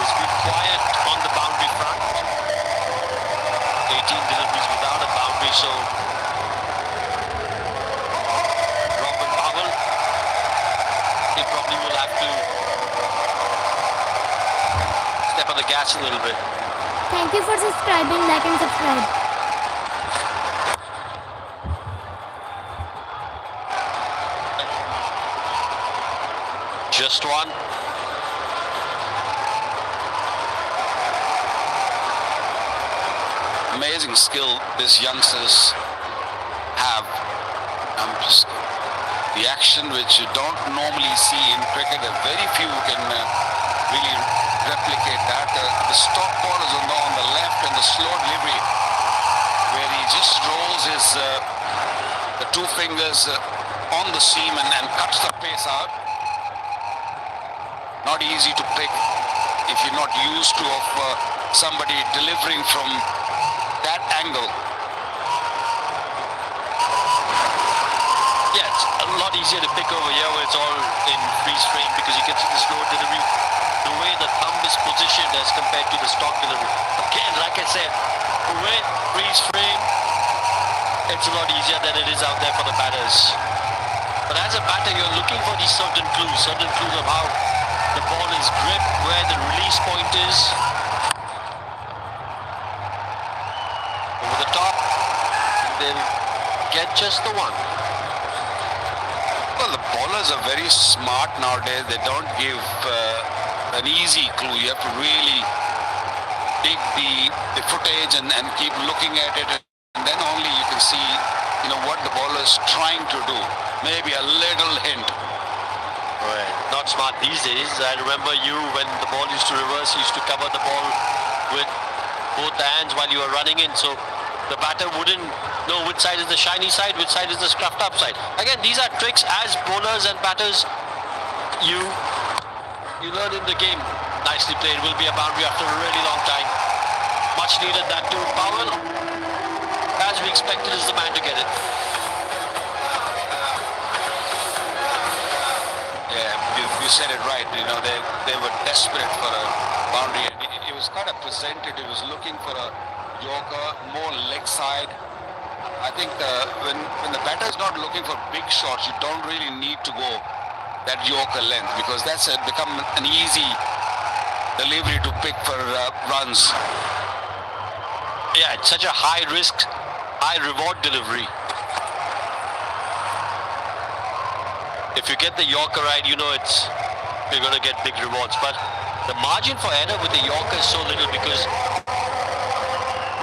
It's been quiet on the boundary front. 18 deliveries without a boundary, so Robin Powell, he probably will have to step on the gas a little bit. Thank you for subscribing, like and subscribe. Just one. Amazing skill these youngsters have. just the action which you don't normally see in cricket. Very few can really replicate that. The stop ball is on the left and the slow delivery where he just rolls his the two fingers on the seam and cuts the pace out. Not easy to pick if you're not used to somebody delivering from that angle. Yeah, it's a lot easier to pick over here where it's all in freeze frame because you can see the slow delivery, the way the thumb is positioned as compared to the stock delivery. Again, like I said, the way freeze frame, it's a lot easier than it is out there for the batters. But as a batter, you're looking for these certain clues of how the ball is gripped, where the release point is. Over the top, and they'll get just the one. Well, the bowlers are very smart nowadays. They don't give an easy clue. You have to really dig the footage and keep looking at it, and then only you can see, what the bowler is trying to do. Maybe a little hint. Right. Not smart these days. I remember you when the ball used to reverse, you used to cover the ball with both hands while you were running in, so the batter wouldn't know which side is the shiny side, which side is the scruffed up side. Again, these are tricks as bowlers and batters you learn in the game. Nicely played. Will be a boundary after a really long time. Much needed that too. Powell, as we expected, is the man to get it. You said it right. They were desperate for a boundary. It was kind of presented. It was looking for a yorker, more leg side. I think when the batter is not looking for big shots, you don't really need to go that yorker length because that's become an easy delivery to pick for runs. Yeah, it's such a high risk, high reward delivery. If you get the yorker right, you're going to get big rewards. But the margin for error with the yorker is so little because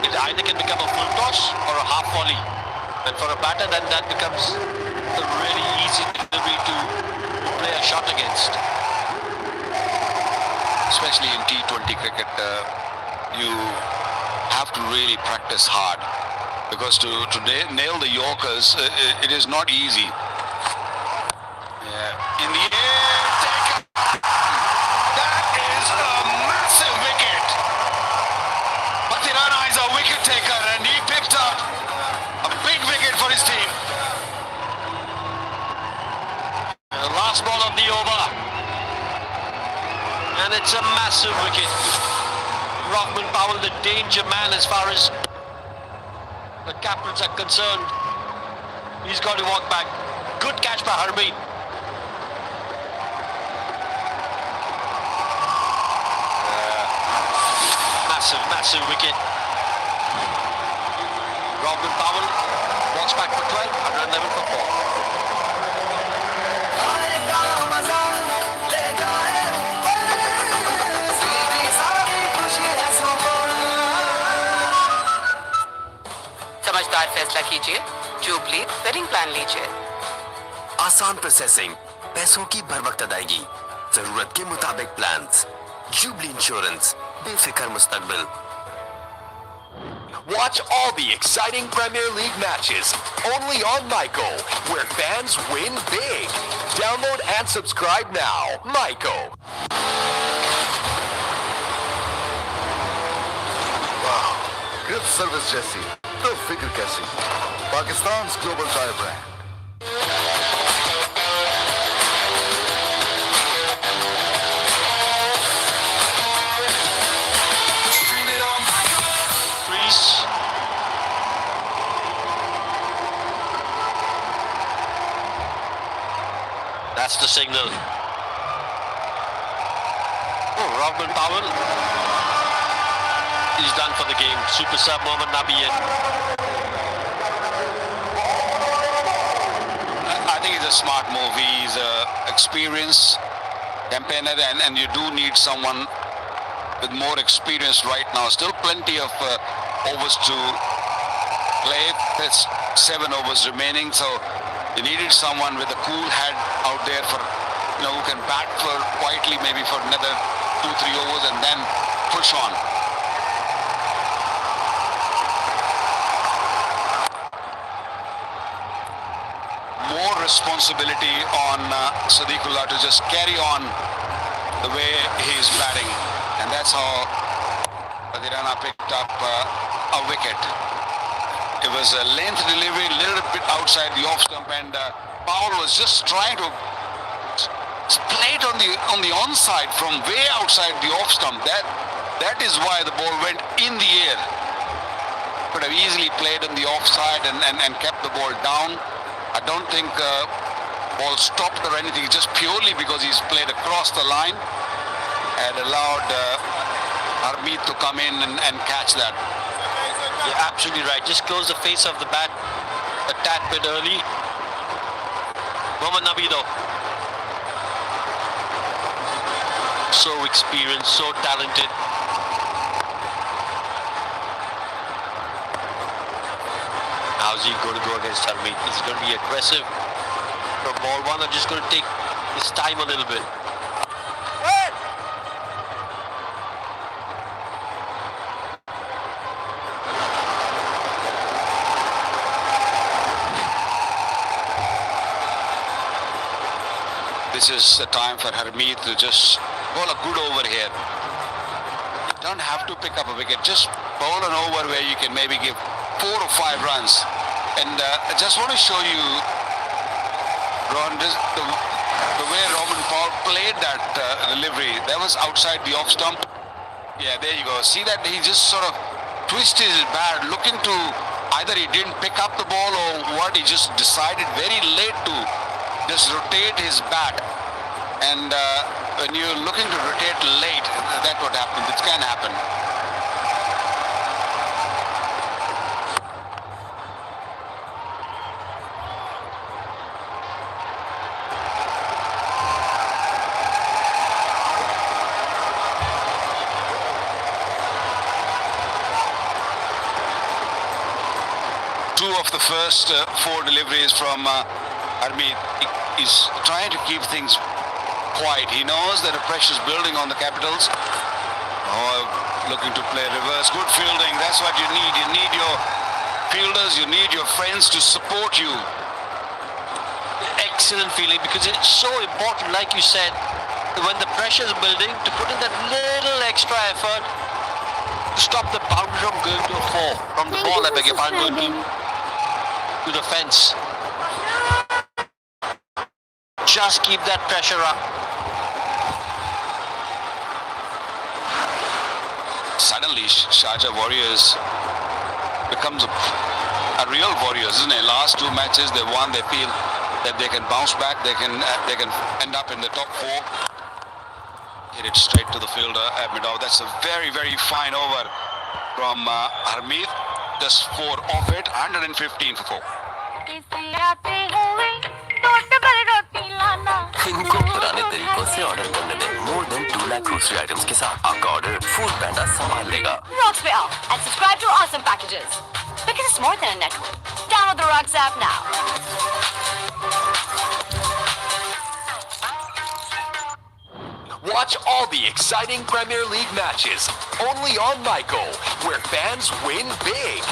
it either can become a full toss or a half volley. And for a batter, then that becomes a really easy delivery to play a shot against. Especially in T20 cricket, you have to really practice hard because to nail the yorkers, it is not easy. In the air, take it. That is a massive wicket. Patirana is a wicket taker and he picked up a big wicket for his team. The last ball of the over. And it's a massive wicket. Rahman Powell, the danger man as far as the captains are concerned. He's got to walk back. Good catch by Harmeet. Massive wicket. Rahman Powell walks back for 12, 111 for 4. समझदार फैसला कीजिए, jubilee wedding plan लीजिए। आसान processing, पैसों की बर वक्त अदायगी, जरूरत के मुताबिक प्लान्स, जुबली इंश्योरेंस, बेफिक्र मुस्तकबिल। Watch all the exciting Premier League matches only on Myco, where fans win big. Download and subscribe now. Myco. वाह, ग्रिप सर्विस जैसी तो फिक्र कैसी। Pakistan global tyre brand. That's the signal. Oh, Rahman Powell. He's done for the game. Super sub Mohammad Nabi in. I think it's a smart move. He's experienced campaigner and you do need someone with more experience right now. Still plenty of overs to play. There's 7 overs remaining, so You needed someone with a cool head out there for, who can bat for quietly maybe for another 2-3 overs and then push on. More responsibility on Sadiqullah to just carry on the way he is batting, and that's how Adirana picked up a wicket. It was a length delivery, a little bit outside the off stump, and Powell was just trying to play it on the onside from way outside the off stump. That is why the ball went in the air. Could have easily played on the offside and kept the ball down. I don't think ball stopped or anything, just purely because he's played across the line and allowed Harmeet to come in and catch that. You're absolutely right. Just close the face of the bat a tad bit early. Mohammad Nabi though, so experienced, so talented. How's he going to go against Harmeet? Is he going to be aggressive from ball one, or just going to take his time a little bit? This is the time for Harmeet to just bowl a good over here. You don't have to pick up a wicket, just bowl an over where you can maybe give 4 or 5 runs. And I just want to show you, Ron, the way Robin Powell played that delivery. That was outside the off stump. Yeah, there you go. See that he just sort of twisted his bat, looking to either he didn't pick up the ball or what. He just decided very late to just rotate his bat. And when you're looking to rotate late, that's what happens. It can happen. Two of the first 4 deliveries from Harmeet. He's trying to keep things quiet. He knows that the pressure is building on the Capitals. Oh, looking to play reverse. Good fielding. That's what you need. You need your fielders. You need your friends to support you. Excellent feeling, because it's so important, like you said, when the pressure is building, to put in that little extra effort to stop the boundary from going to a 4. From the ball, I beg your pardon, going to the fence. Just keep that pressure up. Suddenly, Sharjah Warriors becomes a real Warriors, isn't it? Last 2 matches they won. They feel that they can bounce back. They can end up in the top 4. Hit it straight to the fielder, Midov. That's a very, very fine over from Harmeet. Just 4 off it. 115 for 4. इनको पुराने तरीकों से order करने दें। More than 2 lakh grocery items के साथ आपका order food पैंडा संभाल लेगा। Rocks Pay Off and subscribe to awesome packages. Because it's more than a network. Download the Rocks app now. Watch all the exciting Premier League matches only on Myco, where fans win big.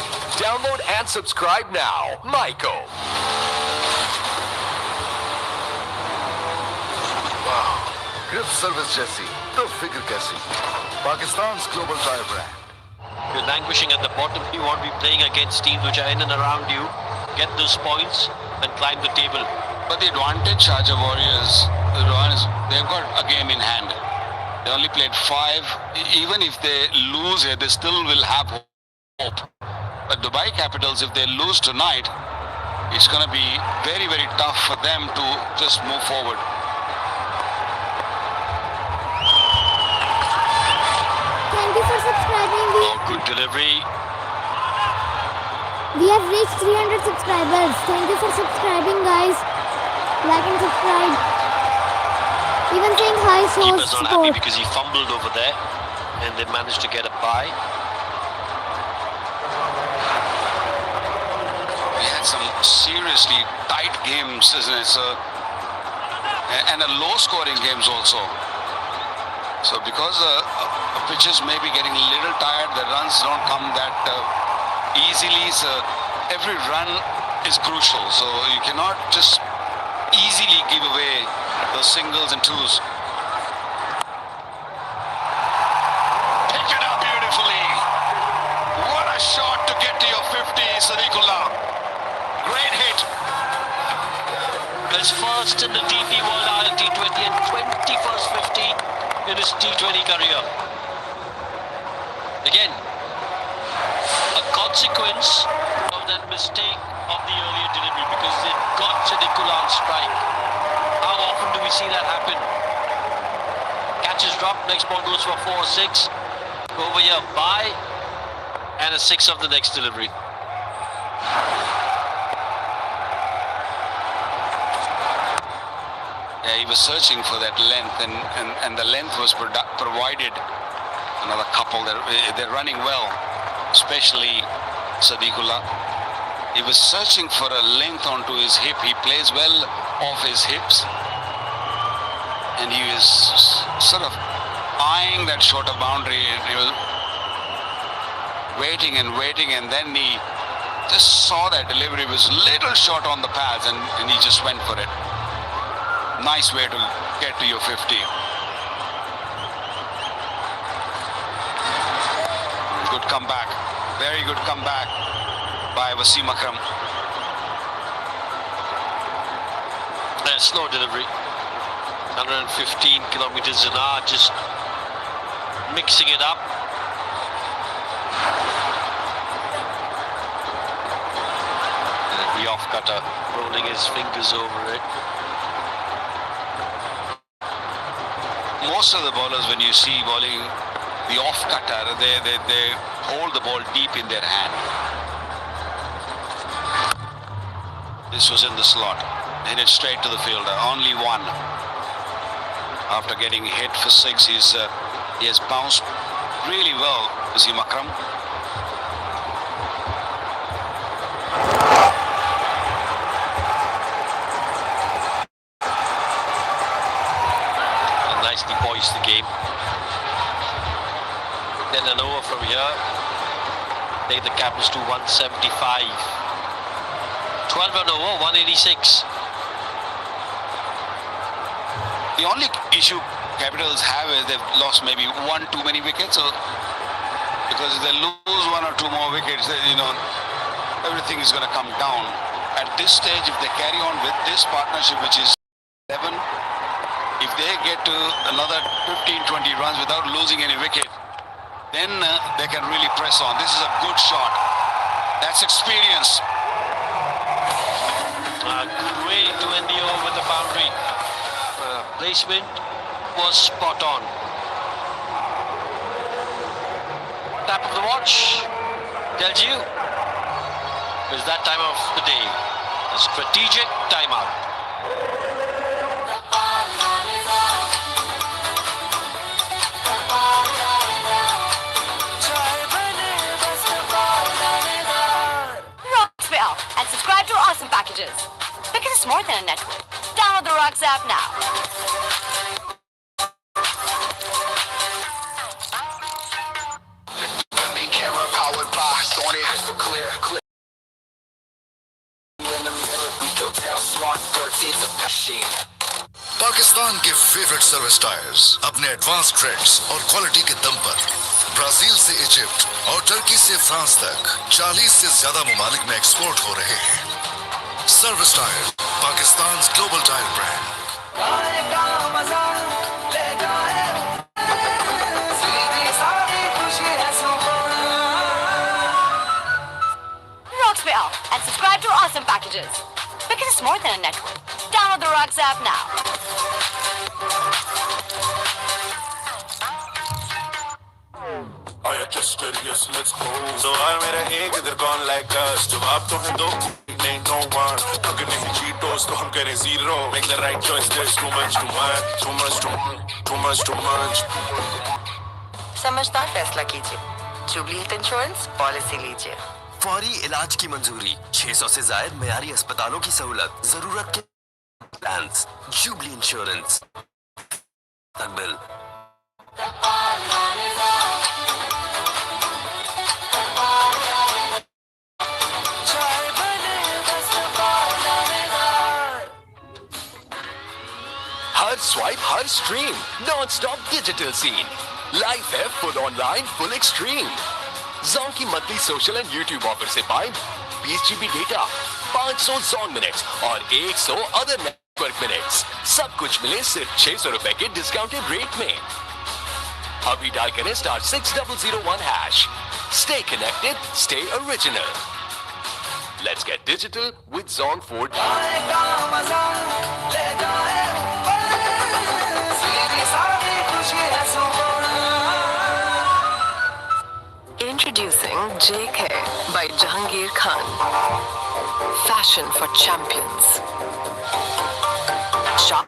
Download and subscribe now. Myco. Grip service जैसी तो फिक्र कैसी पाकिस्तान's global tire brand. If you're languishing at the bottom, you want to be playing against teams which are in and around you, get those points and climb the table. But the advantage Sharjah Warriors, they've got a game in hand. They only played 5. Even if they lose here, they still will have hope. But Dubai Capitals, if they lose tonight, it's going to be very, very tough for them to just move forward. Thank you for subscribing. Good delivery. We have reached 300 subscribers. Thank you for subscribing, guys. Like and subscribe. Even saying hi shows Keeper's not happy support. because he fumbled over there and they managed to get a bye. We had some seriously tight games, isn't it? So, and a low-scoring games also. So because pitches may be getting a little tired, the runs don't come that easily. So every run is crucial. So you cannot just easily give away those singles and twos. Pick it up beautifully. What a shot to get to your 50, Sadiqullah. Great hit. His first in the DP World Island T20 and 21st 50 in his T20 career. Again, a consequence of that mistake of the earlier delivery because it got Sadiqullah on strike. How often do we see that happen? Catches dropped, next ball goes for 4 or 6. Over here, by, and a 6 of the next delivery. Yeah, he was searching for that length, and the length was provided. Another couple, they're running well, especially Sadiqullah. He was searching for a length onto his hip. He plays well off his hips, and he was sort of eyeing that shorter boundary, and he was waiting, and then he just saw that delivery was little short on the pads, and he just went for it. Nice way to get to your 50. Good comeback. Very good comeback by Wasim Akram. Slow delivery. 115 kilometers an hour, just mixing it up. And the off cutter rolling his fingers over it. Most of the bowlers, when you see bowling the off cutter, they hold the ball deep in their hand. This was in the slot. Hit it straight to the fielder. Only one. After getting hit for 6, he has bounced really well, Wasim Akram. Nicely poised the game. Then an over from here. Take the Capitals to 175. 12 run over, 186. The only issue Capitals have is they've lost maybe 1 too many wickets. Because if they lose 1 or 2 more wickets, everything is going to come down. At this stage, if they carry on with this partnership, which is 7, if they get to another 15-20 runs without losing any wicket, then they can really press on. This is a good shot. That's experience. A good way to end the over with the boundary. Placement was spot on. Tap of the watch tells you it's that time of the day. A strategic timeout. And subscribe to our awesome packages. Because it's more than a network. Download the Rocks app now. Camera powered by Sony. Crystal clear, clear. In the mirror, we go down smart 13's a machine. Pakistan के favourite service tyres अपने advance trades और quality के दम पर Brazil से Egypt और Turkey से France तक 40 से ज्यादा ममालिक में एक्सपोर्ट हो रहे हैं। Service tyre, Pakistan global tyre brand. Rocks Pay Off and subscribe to our awesome packages. Because it's more than a network. Download the Rocks app now. Oh, you're just curious, let's go. So I made a egg, they're gone like us. जवाब तो है दो, ain't no one. Talking if you Cheetos, तो हम करें zero. Make the right choice, there's too much, too much, too much, too much, too much. समझदार फैसला कीजिए। जुबली हेल्थ इंश्योरेंस पॉलिसी लीजिए। फौरी इलाज की मंजूरी, 600 से जायद मेयारी अस्पतालों की सहूलत, जरूरत के प्लान्स, जुबली इंश्योरेंस, बिल। हर स्वाइप, हर stream, non stop digital scene. Life है full online, full extreme. Zonky monthly social and YouTube offer से पाएं 20 GB डेटा, 500 Zon मिनट्स और 100 अदर नेटवर्क मिनट्स। सब कुछ मिले सिर्फ 600 रुपए के डिस्काउंटेड रेट में। अभी डायल करें *6001#। Stay connected, stay original. Let's get digital with Zon 4G. Introducing JK by Jahangir Khan. Fashion for champions. Shop.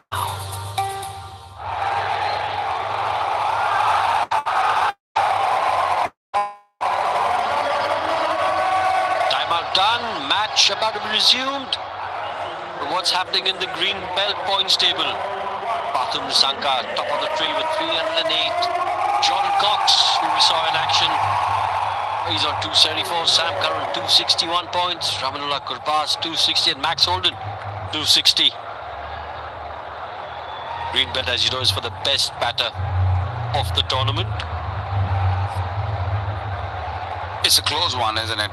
Timeout done. Match about to be resumed. What's happening in the green belt points table? Pathum Nissanka top of the tree with 308. Jordan Cox, who we saw in action, he's on 274. Sam Curran 261 points. Ramanullah Kurbas 260 and Max Holden 260. Green belt, as you know, is for the best batter of the tournament. It's a close one, isn't it?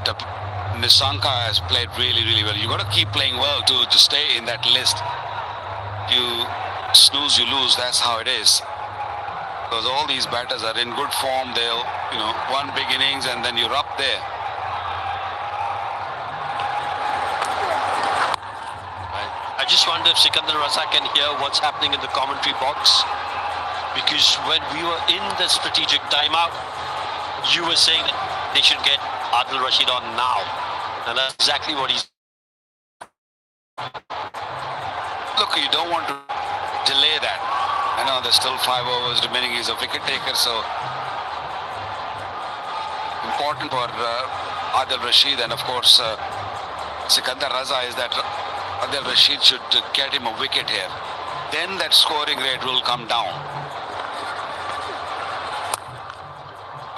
Nissanka has played really, really well. You got to keep playing well to stay in that list. You snooze, you lose. That's how it is. Because all these batters are in good form. They'll, one big innings and then you're up there. I just wonder if Sikandar Raza can hear what's happening in the commentary box. Because when we were in the strategic timeout, you were saying that they should get Adil Rashid on now. And that's exactly what he's... Look, you don't want to delay that. I know there's still 5 overs remaining. He's a wicket taker, so important for Adil Rashid, and of course Sikandar Raza is that Adil Rashid should get him a wicket here. Then that scoring rate will come down.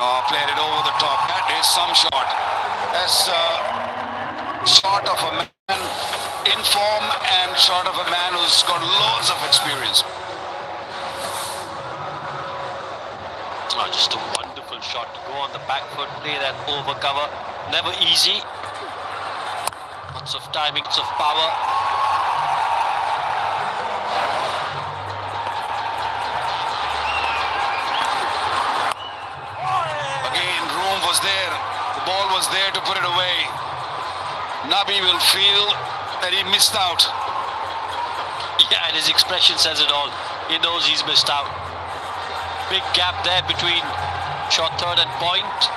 Oh, played it over the top. That is some shot. That's shot of a man in form and shot of a man who's got loads of experience. Oh, just a wonderful shot to go on the back foot, play that over cover. Never easy. Lots of timing, lots of power. Again, room was there. The ball was there to put it away. Nabi will feel that he missed out. Yeah, and his expression says it all. He knows he's missed out. Big gap there between short third and point.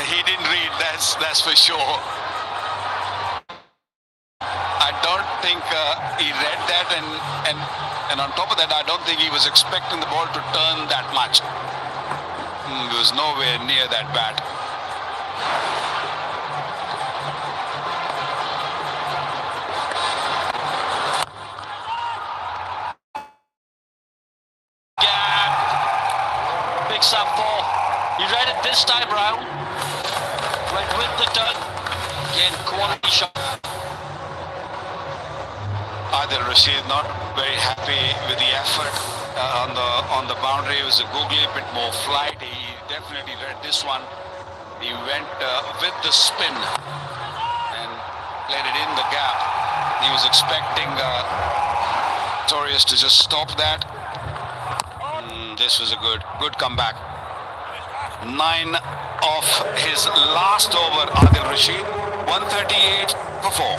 He didn't read, that's for sure. I don't think he read that, and on top of that, I don't think he was expecting the ball to turn that much. He was nowhere near that bat. Picks up 4. He read it this time round. Went with the turn. Again, quality shot. Adil Rashid not very happy with the effort on the boundary. It was a googly, a bit more flight. He definitely read this one. He went with the spin and played it in the gap. He was expecting Torius to just stop that. This was a good comeback. 9 of his last over, Adil Rashid. 138 for 4.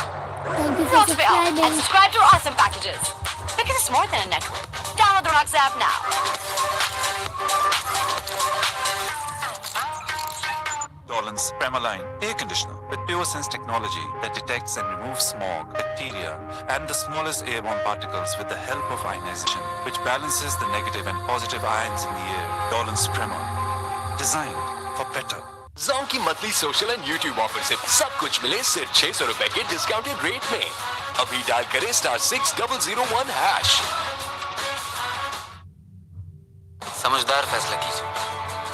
Thank you for subscribing. And subscribe to our awesome packages. Because it's more than a network. Download the Rocks app now. Dolan's Premaline air conditioner with PureSense technology that detects and removes smog, bacteria, and the smallest airborne particles with the help of ionization, which balances the negative and positive ions in the air. Dolan's Prema. designed for better. Zonk की monthly social and YouTube offer से सब कुछ मिले सिर्फ 600 रुपए के discounted rate में। अभी डायल करें *6001#। समझदार फैसला कीजिए।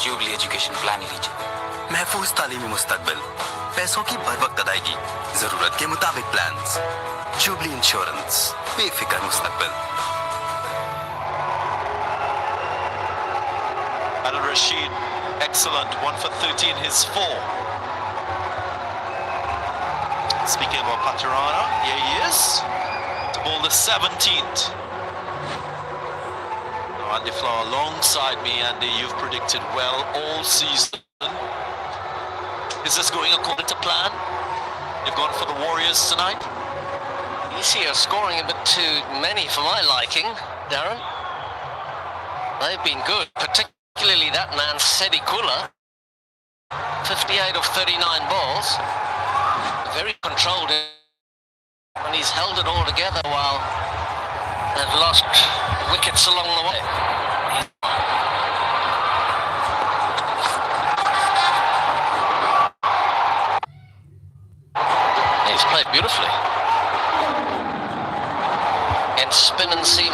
जुबली एजुकेशन प्लान लीजिए। महफूज तालीमी मुस्तकबिल, पैसों की बर वक्त अदायगी, जरूरत के मुताबिक प्लान्स। जुबली इंश्योरेंस, बेफिक्र मुस्तकबिल। Al Rashid, excellent. 1 for 13, his 4. Speaking about Patirana, here he is. To bowl the 17th. Now Andy Flower alongside me, Andy. You've predicted well all season. Is this going according to plan? You've gone for the Warriors tonight? You see, you're scoring a bit too many for my liking, Darren. They've been good, particularly that man, Sedi Kula. 58 of 39 balls. Very controlled, and he's held it all together while they've lost wickets along the way. He's played beautifully. And spin and seam.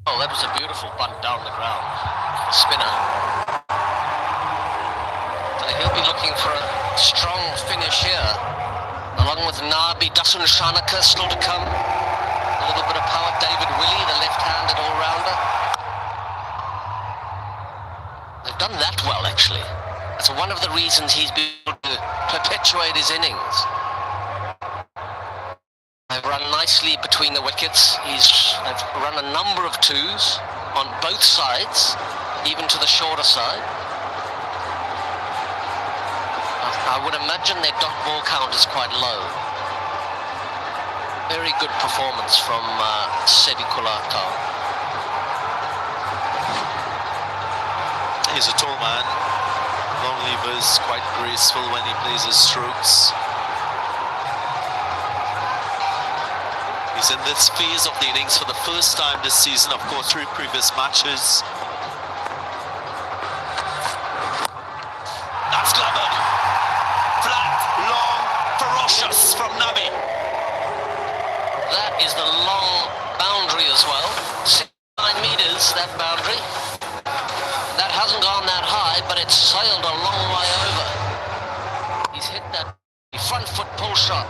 Oh, that was a beautiful bunt down the ground. Spinner. So he'll be looking for a strong finish here. Along with Nabi, Dasun Shanaka still to come. A little bit of power. David Willey, the left-handed all-rounder. They've done that well, actually. That's one of the reasons he's been able to perpetuate his innings. They've run nicely between the wickets. They've run a number of twos on both sides, even to the shorter side. I would imagine their dot ball count is quite low. Very good performance from Sedi Kulakau. He's a tall man. Long levers, quite graceful when he plays his strokes. He's in this phase of the innings for the first time this season, of course, 3 previous matches. That's clevered. Flat, long, ferocious from Nabi. That is the long boundary as well. 69 metres, that boundary. That hasn't gone that high, but it's sailed a long way over. He's hit that front foot pull shot.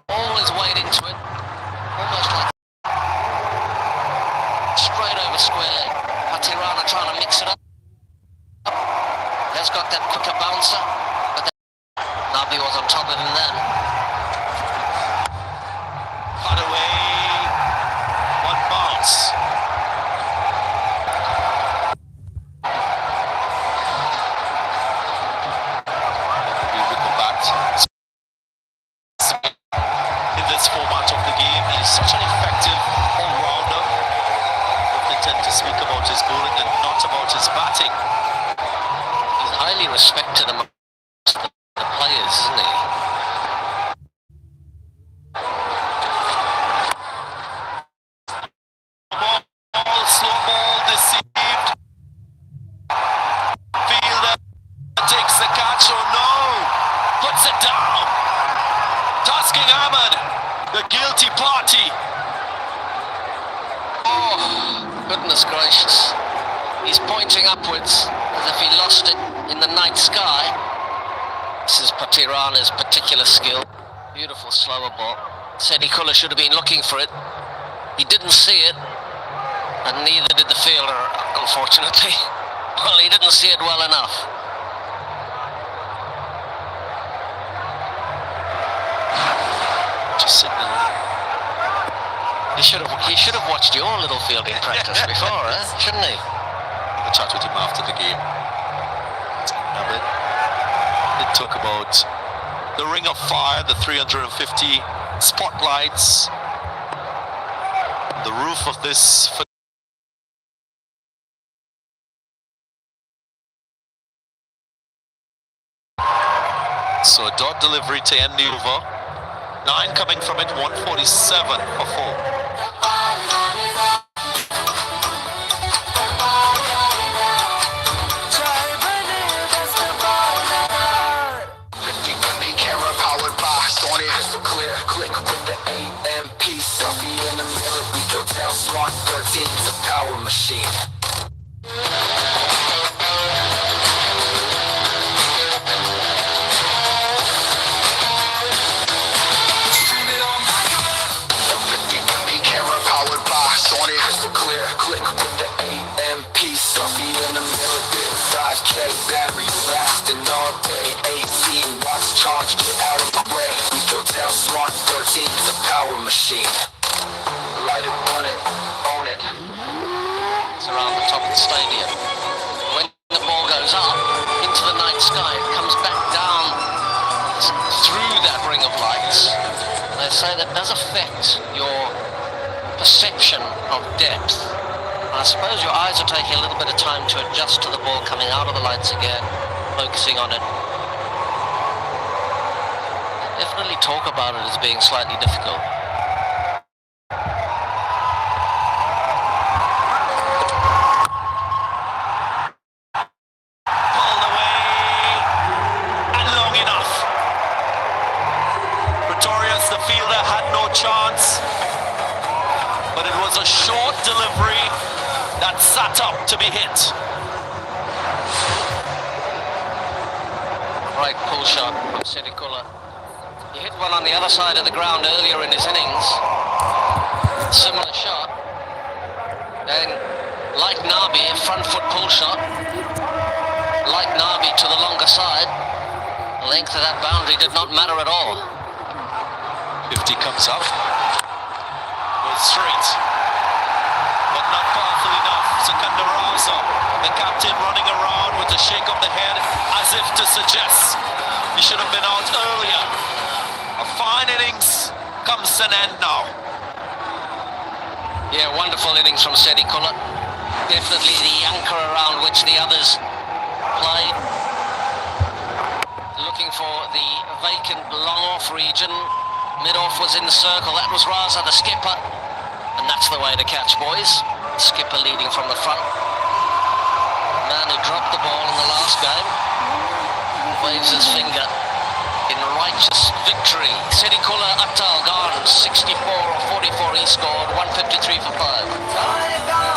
All his weight into it. Almost like straight over square leg. Patirana trying to mix it up. Has got that quicker bouncer, but Nabi was on top of him then. Cut away. One bounce. With the bat. In this format of the game, he's such an effective all-rounder. They tend to speak about his bowling and not about his batting. He's highly respected amongst the players, isn't he? Slow ball deceived. Fielder takes the catch, oh no! Puts it down. Tasking Ahmed, the guilty party. Oh, goodness gracious. He's pointing upwards as if he lost it in the night sky. This is Patirana's particular skill. Beautiful slower ball. Sedi Kula should have been looking for it. He didn't see it, and neither did the fielder, unfortunately. Well, he didn't see it well enough. Just signal. He should have watched your little fielding practice before, shouldn't he? I chat with him after the game. It talk about the Ring of Fire, the 350 spotlights, the roof of this So a dot delivery to end the over. 9 coming from it, 147 for 4. Camera powered by Sony, crystal clear. Click with the AMP. Selfie in the mirror, we can tell. Smart 13 is a power machine. Camera powered by Sony, crystal clear. Click with the AMP. Selfie in the mirror, big 5K battery lasting all day. 18 watts charge, get out of the way. We can tell. Smart 13 is a power machine. Light it, run it, own it. It's around the top of the stadium. When the ball goes up into the night sky, it comes back down through that ring of lights. They say that does affect your perception of depth. I suppose your eyes are taking a little bit of time to adjust to the ball coming out of the lights again, focusing on it. Definitely talk about it as being slightly difficult. Pulled away and long enough. Pretorius, the fielder, had no chance, but it was a short delivery that sat up to be hit. Right pull shot from Sedikula. He hit one on the other side of the ground earlier in his innings. Similar shot. Then, like Nabi, a front foot pull shot. Like Nabi to the longer side. The length of that boundary did not matter at all. 50 comes up. Goes straight. But not powerful enough. Secundaraza, the captain, running around with a shake of the head as if to suggest he should have been out earlier. A fine innings comes to an end now. Yeah, wonderful innings from Sedikula. Definitely the anchor around which the others played. Looking for the vacant long-off region. Mid-off was in the circle. That was Raza, the skipper. And that's the way to catch, boys. Skipper leading from the front. Man who dropped the ball in the last game waves his finger in righteous victory. Sedikula Atal gone 64 or 44. He scored 153 for 5.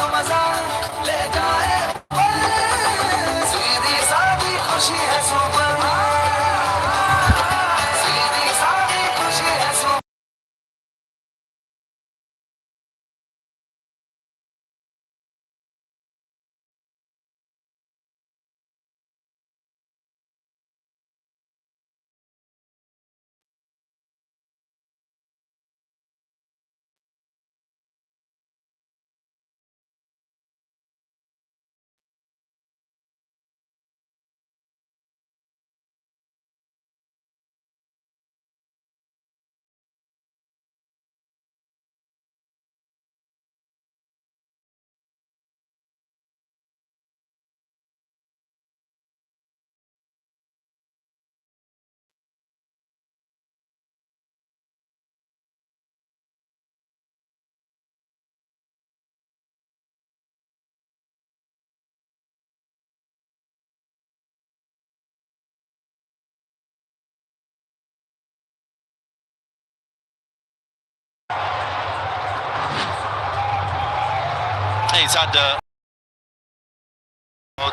He's had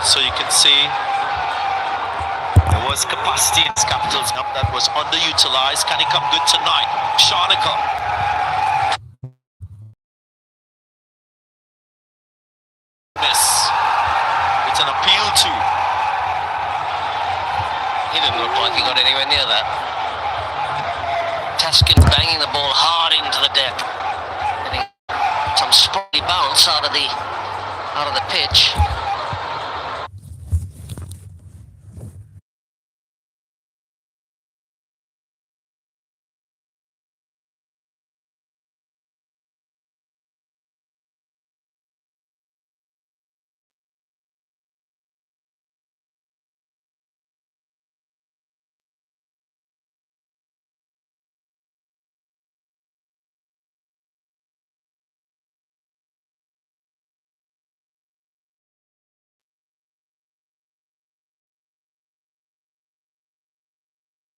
so you can see there was capacity in his Capitals that was underutilized. Can he come good tonight? Shanika. Miss. It's an appeal to. He didn't look like he got anywhere near that. Taskin banging the ball hard into the deck. Getting some spotty bounce out of the pitch.